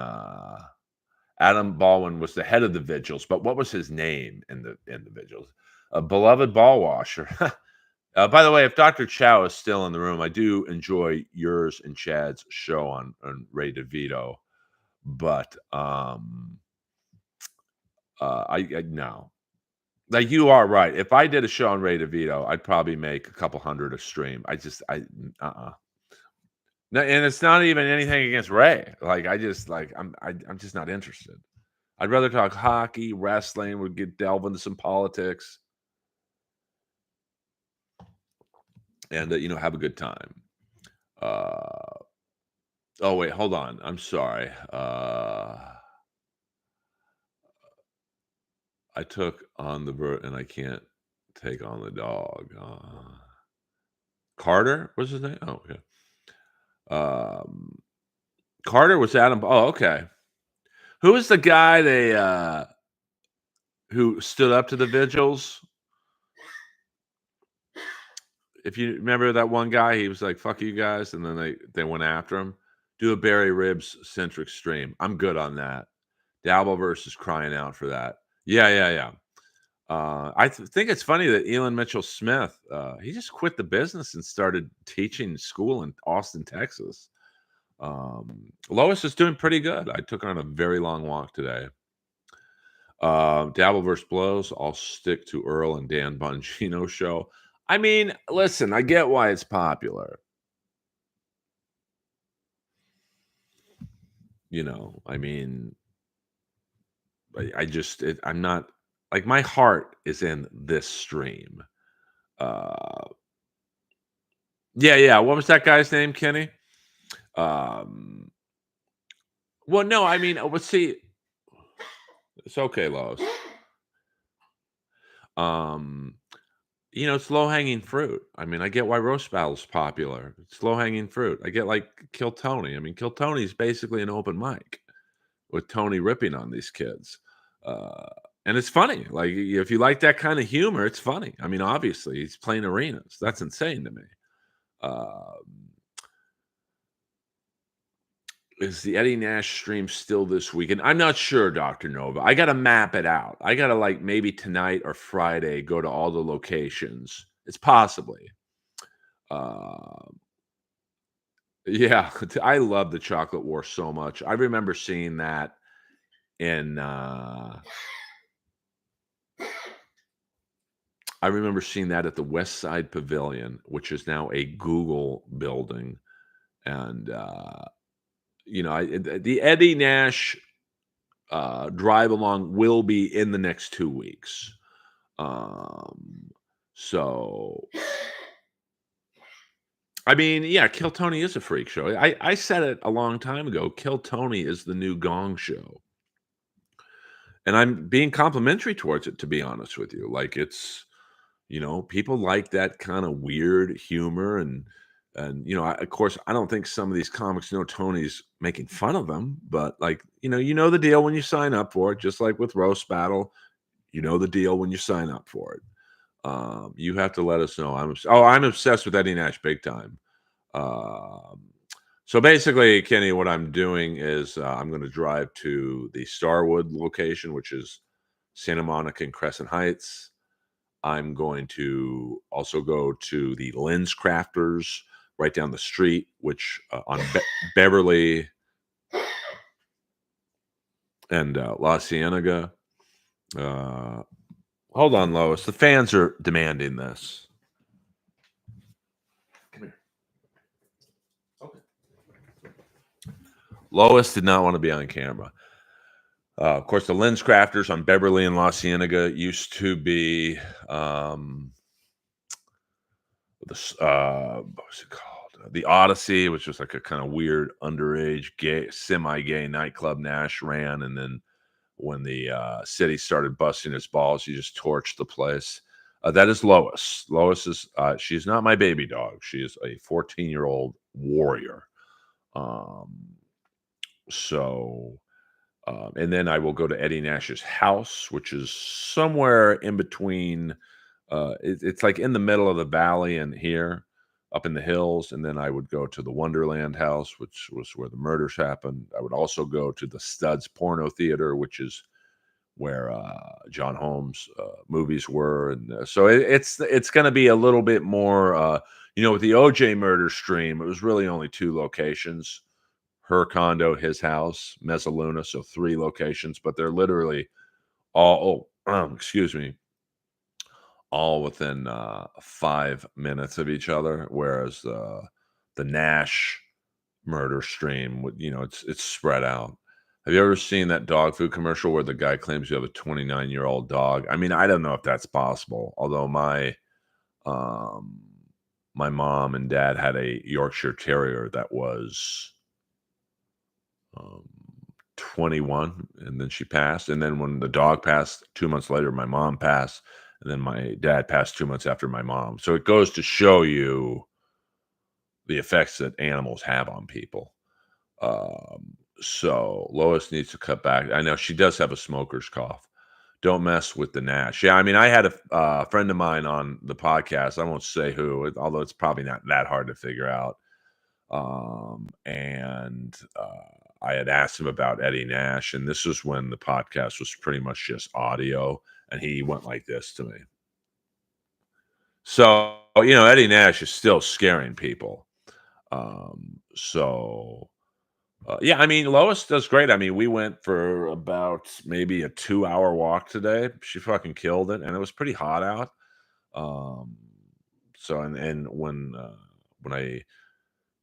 Adam Baldwin was the head of the Vigils, but what was his name in the Vigils? A beloved ball washer. By the way, if Dr. Chow is still in the room, I do enjoy yours and Chad's show on Ray DeVito, but I no. Like you are right. If I did a show on Ray DeVito, I'd probably make a couple hundred a stream. No, and it's not even anything against Ray. Like I'm just not interested. I'd rather talk hockey, wrestling, we get delve into some politics, and, have a good time. Uh, oh, wait, hold on. I'm sorry. I took on the bird and I can't take on the dog. Carter was his name? Oh, okay. Um, Carter was Adam. Oh, okay. Who was the guy who stood up to the vigils? If you remember that one guy, he was like, "Fuck you guys," and then they went after him. Do a Barry Ribs centric stream. I'm good on that. Dabbleverse is crying out for that. Yeah, yeah, yeah. Think it's funny that Elon Mitchell Smith, he just quit the business and started teaching school in Austin, Texas. Lois is doing pretty good. I took her on a very long walk today. Dabbleverse blows. I'll stick to Earl and Dan Bongino show. I mean, listen, I get why it's popular. I mean, I just, I'm not like my heart is in this stream. Uh, yeah, yeah. What was that guy's name, Kenny? Um, well, no, I mean, let's see. It's okay, Lois. Um, it's low hanging fruit. I mean, I get why roast battle's popular. It's low hanging fruit. I get like Kill Tony. I mean, Kill Tony's basically an open mic with Tony ripping on these kids. Uh, and it's funny. Like if you like that kind of humor, it's funny. I mean, obviously he's playing arenas. That's insane to me. Uh, is the Eddie Nash stream still this weekend? I'm not sure, Dr. Nova. I got to map it out. I got to like maybe tonight or Friday go to all the locations. It's possibly. Uh, yeah, I love the Chocolate War so much. I remember seeing that in I remember seeing that at the West Side Pavilion, which is now a Google building. And, the Eddie Nash drive along will be in the next 2 weeks. So, I mean, yeah, Kill Tony is a freak show. I said it a long time ago. Kill Tony is the new Gong Show. And I'm being complimentary towards it, to be honest with you. Like it's, people like that kind of weird humor and of course I don't think some of these comics know Tony's making fun of them, but like, you know the deal when you sign up for it, just like with Roast Battle, you know the deal when you sign up for it. You have to let us know. I'm obsessed with Eddie Nash big time. Um, so basically, Kenny, what I'm doing is I'm going to drive to the Starwood location, which is Santa Monica and Crescent Heights. I'm going to also go to the Lens Crafters right down the street, which on Beverly and La Cienega. Hold on, Lois. The fans are demanding this. Come here. Okay. Lois did not want to be on camera. Of course, the Lens Crafters on Beverly and La Cienega used to be what was it called? The Odyssey, which was like a kind of weird underage gay, semi-gay nightclub Nash ran, and then when the city started busting its balls, he just torched the place. That is Lois. Lois is she's not my baby dog. She is a 14-year-old warrior. Um, so and then I will go to Eddie Nash's house, which is somewhere in between. It's like in the middle of the valley and here, up in the hills. And then I would go to the Wonderland house, which was where the murders happened. I would also go to the Studs Porno Theater, which is where John Holmes movies were. And so it's going to be a little bit more. With the OJ murder stream, it was really only 2 locations: her condo, his house, Mezzaluna. So 3 locations, but they're literally all. Excuse me, all within 5 minutes of each other. Whereas the Nash murder stream, it's spread out. Have you ever seen that dog food commercial where the guy claims you have a 29-year-old dog? I mean, I don't know if that's possible, although um, my mom and dad had a Yorkshire Terrier that was, um, 21, and then she passed, and then when the dog passed, 2 months later, my mom passed, and then my dad passed 2 months after my mom. So it goes to show you the effects that animals have on people. So Lois needs to cut back. I know she does have a smoker's cough. Don't mess with the Nash. Yeah, I mean, I had a friend of mine on the podcast. I won't say who, although it's probably not that hard to figure out. And I had asked him about Eddie Nash, and this was when the podcast was pretty much just audio, and he went like this to me. So, Eddie Nash is still scaring people. So yeah, I mean, Lois does great. I mean, we went for about maybe a 2-hour walk today. She fucking killed it, and it was pretty hot out. Um, so and when I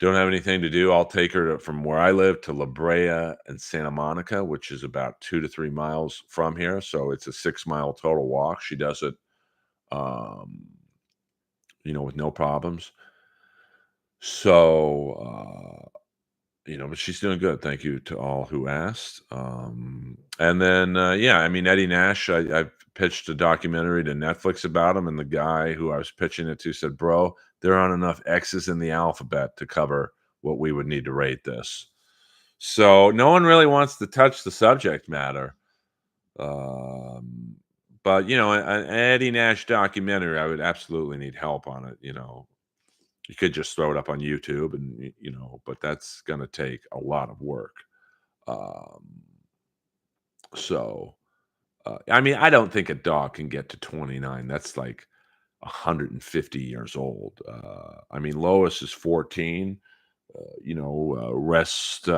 don't have anything to do, I'll take her from where I live to La Brea and Santa Monica, which is about 2 to 3 miles from here. So it's a 6 mile total walk. She does it, um, with no problems. So but she's doing good. Thank you to all who asked. And then, yeah, I mean, Eddie Nash, I've pitched a documentary to Netflix about him, and the guy who I was pitching it to said, "Bro, there aren't enough X's in the alphabet to cover what we would need to rate this." So no one really wants to touch the subject matter. Um, but an Eddie Nash documentary, I would absolutely need help on it. You could just throw it up on YouTube and but that's gonna take a lot of work. Um, so, I mean, I don't think a dog can get to 29. That's like 150 years old. I mean, Lois is 14. Rest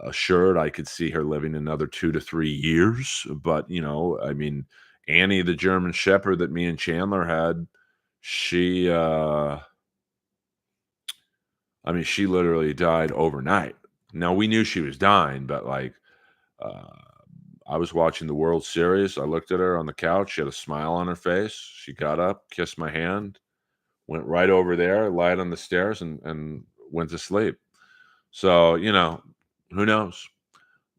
assured, I could see her living another 2 to 3 years. But I mean, Annie, the German Shepherd that me and Chandler had, she I mean, she literally died overnight. Now we knew she was dying, but like, uh, I was watching the World Series. I looked at her on the couch. She had a smile on her face. She got up, kissed my hand, went right over there, lied on the stairs, and went to sleep. So who knows?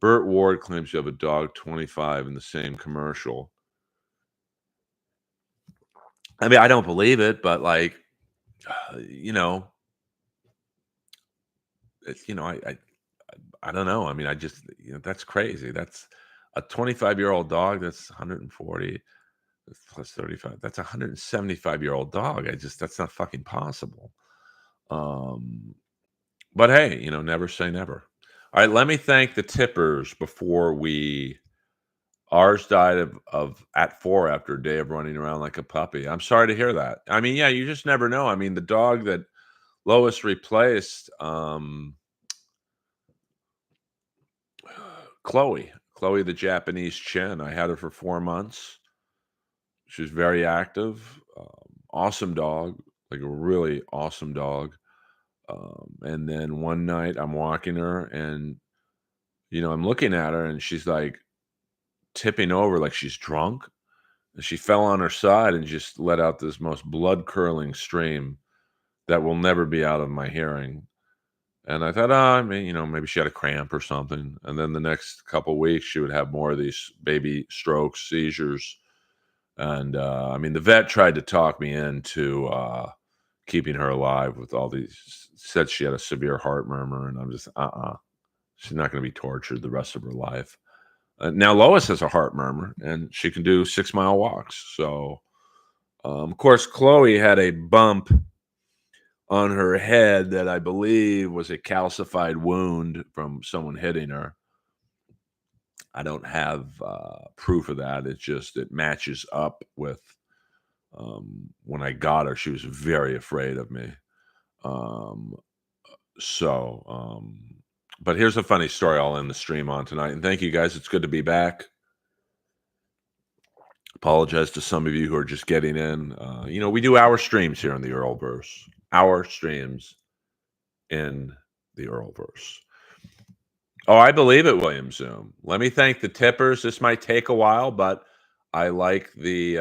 Burt Ward claims you have a dog 25 in the same commercial. I mean, I don't believe it, but like, uh, you know, it's, I don't know. I mean, I just, that's crazy. That's a 25-year-old dog. That's 140 plus 35. That's a 175-year-old dog. That's not fucking possible. Um, but hey, never say never. All right, let me thank the tippers before we. Ours died of at 4 after a day of running around like a puppy. I'm sorry to hear that. I mean, yeah, you just never know. I mean, the dog that Lois replaced, Chloe, the Japanese Chin. I had her for 4 months. She was very active, awesome dog, like a really awesome dog. And then one night I'm walking her and, I'm looking at her and she's like tipping over like she's drunk. And she fell on her side and just let out this most blood curdling stream that will never be out of my hearing. And I thought, I mean, maybe she had a cramp or something. And then the next couple weeks, she would have more of these baby strokes, seizures. And I mean, the vet tried to talk me into keeping her alive with all these, said she had a severe heart murmur. And I'm just, she's not going to be tortured the rest of her life. Now, Lois has a heart murmur and she can do 6 mile walks. So, of course, Chloe had a bump on her head that I believe was a calcified wound from someone hitting her. I don't have proof of that. It's just it matches up with when I got her. She was very afraid of me. Um, so, but here's a funny story I'll end the stream on tonight. And thank you guys. It's good to be back. Apologize to some of you who are just getting in. We do our streams here in the Earlverse. Our streams in the Earlverse. Oh, I believe it, William Zoom. Let me thank the tippers. This might take a while, but I like the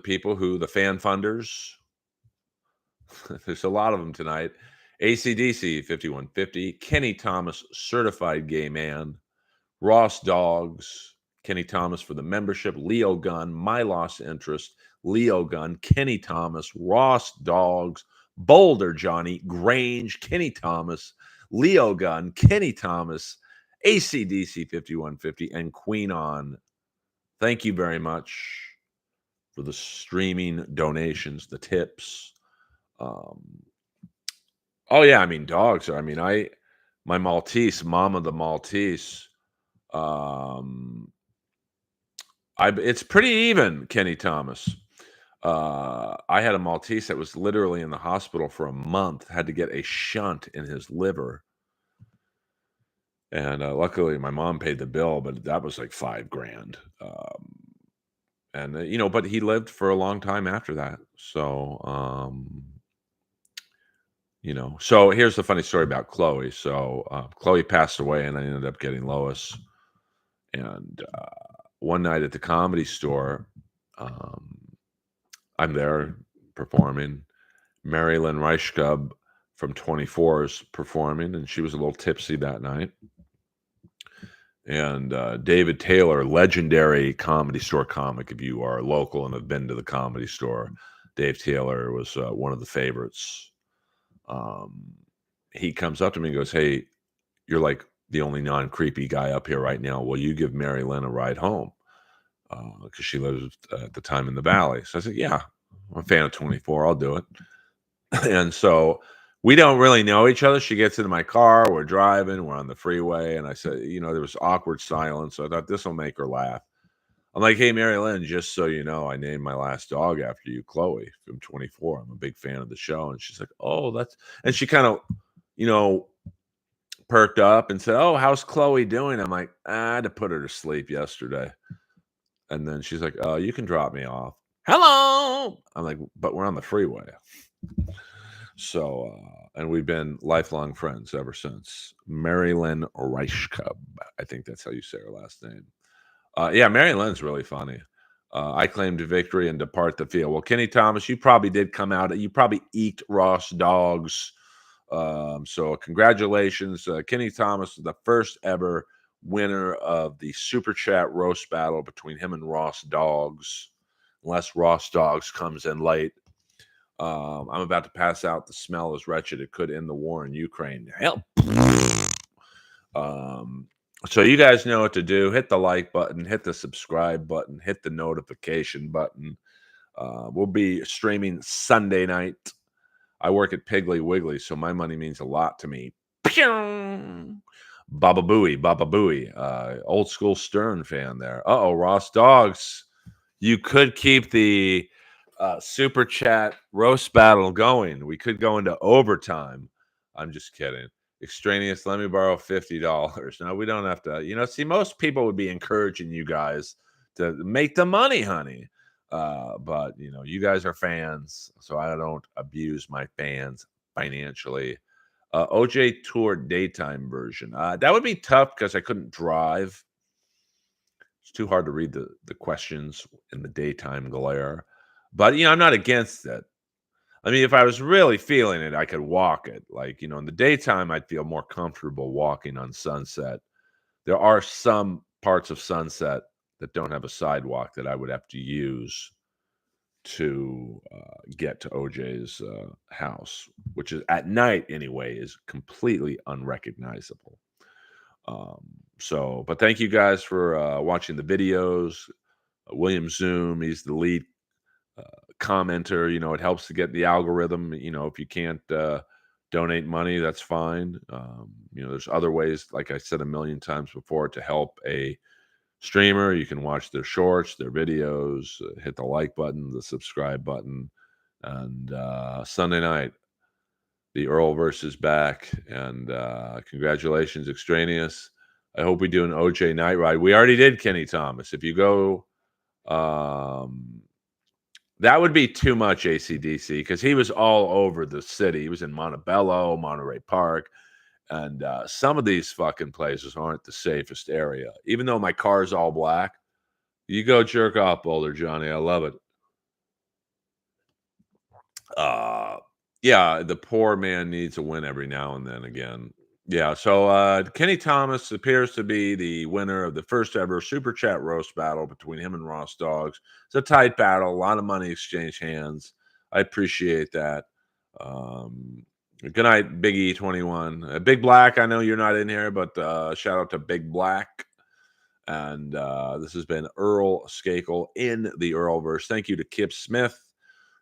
people who the fan funders. There's a lot of them tonight. ACDC 5150, Kenny Thomas, certified gay man, Ross Dogs, Kenny Thomas for the membership, Leo Gunn, My Lost Interest, Leo Gunn, Kenny Thomas, Ross Dogs, Boulder Johnny, Grange, Kenny Thomas, Leo Gunn, Kenny Thomas, ACDC 5150, and Queen On. Thank you very much for the streaming donations, the tips. Um, oh yeah, I mean dogs. My Maltese, Mama the Maltese. Um, it's pretty even, Kenny Thomas. I had a Maltese that was literally in the hospital for a month, had to get a shunt in his liver. And luckily, my mom paid the bill, but that was like 5 grand. But he lived for a long time after that. So here's the funny story about Chloe. So Chloe passed away, and I ended up getting Lois. And one night at the Comedy Store, um, I'm there performing. Mary Lynn Reichkub from 24 is performing, and she was a little tipsy that night. And David Taylor, legendary Comedy Store comic, if you are local and have been to the Comedy Store, Dave Taylor was one of the favorites. He comes up to me and goes, "Hey, you're like the only non-creepy guy up here right now. Will you give Mary Lynn a ride home?" Because she lived at the time in the Valley. So I said, "Yeah, I'm a fan of 24. I'll do it." And so we don't really know each other. She gets into my car. We're driving. We're on the freeway. And I said, there was awkward silence. So I thought this will make her laugh. I'm like, "Hey, Mary Lynn, just so you know, I named my last dog after you, Chloe, from 24. I'm a big fan of the show." And she's like, "Oh, and she kind of, you know, perked up and said, "Oh, how's Chloe doing?" I'm like, "I had to put her to sleep yesterday." And then she's like, "Oh, you can drop me off." Hello. I'm like, "But we're on the freeway." So, and we've been lifelong friends ever since. Mary Lynn Reichkub. I think that's how you say her last name. Yeah, Mary Lynn's really funny. I claimed victory and depart the field. Well, Kenny Thomas, you probably did come out. You probably eked Ross Dogs. So congratulations. Kenny Thomas is the first ever winner of the Super Chat roast battle between him and Ross Dogs. Unless Ross Dogs comes in late. I'm about to pass out. The smell is wretched. It could end the war in Ukraine. Help. So you guys know what to do. Hit the like button, hit the subscribe button, hit the notification button. We'll be streaming Sunday night. I work at Piggly Wiggly, so my money means a lot to me. Baba Booey. Old school Stern fan there. Uh-oh, Ross Dogs. You could keep the super chat roast battle going. We could go into overtime. I'm just kidding. Extraneous, let me borrow $50. No, we don't have to. See, most people would be encouraging you guys to make the money, honey. But you guys are fans, so I don't abuse my fans financially. OJ Tour daytime version. That would be tough because I couldn't drive. It's too hard to read the questions in the daytime glare. But I'm not against it. I mean, if I was really feeling it, I could walk it. Like, in the daytime, I'd feel more comfortable walking on Sunset. There are some parts of Sunset that don't have a sidewalk that I would have to use to get to OJ's house, which is at night anyway, is completely unrecognizable. But thank you guys for watching the videos. William Zoom, he's the lead commenter. It helps to get the algorithm. If you can't donate money, that's fine. There's other ways, like I said a million times before, to help a streamer. You can watch their shorts, their videos, hit the like button, the subscribe button. And Sunday night, the Earlverse is back. And congratulations, Extraneous. I hope we do an OJ night ride. We already did Kenny Thomas. If you go, that would be too much, ACDC, because he was all over the city. He was in Montebello, Monterey Park. And some of these fucking places aren't the safest area. Even though my car's all black, you go jerk off, Boulder Johnny. I love it. Uh, yeah, the poor man needs a win every now and then again. Yeah, so Kenny Thomas appears to be the winner of the first ever Super Chat roast battle between him and Ross Dogs. It's a tight battle, a lot of money exchanged hands. I appreciate that. Good night, Big E21. Big Black, I know you're not in here, but shout out to Big Black. And this has been Earl Skakel in the Earlverse. Thank you to Kip Smith,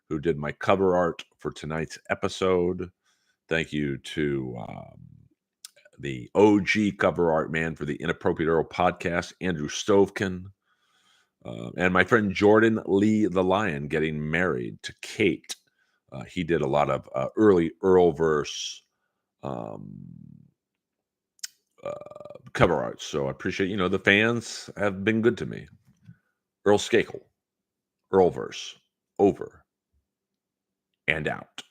who did my cover art for tonight's episode. Thank you to the OG cover art man for the Inappropriate Earl podcast, Andrew Stovekin. And my friend Jordan Lee the Lion getting married to Kate. He did a lot of early Earlverse um, cover art. So I appreciate, the fans have been good to me. Earl Skakel, Earlverse, over and out.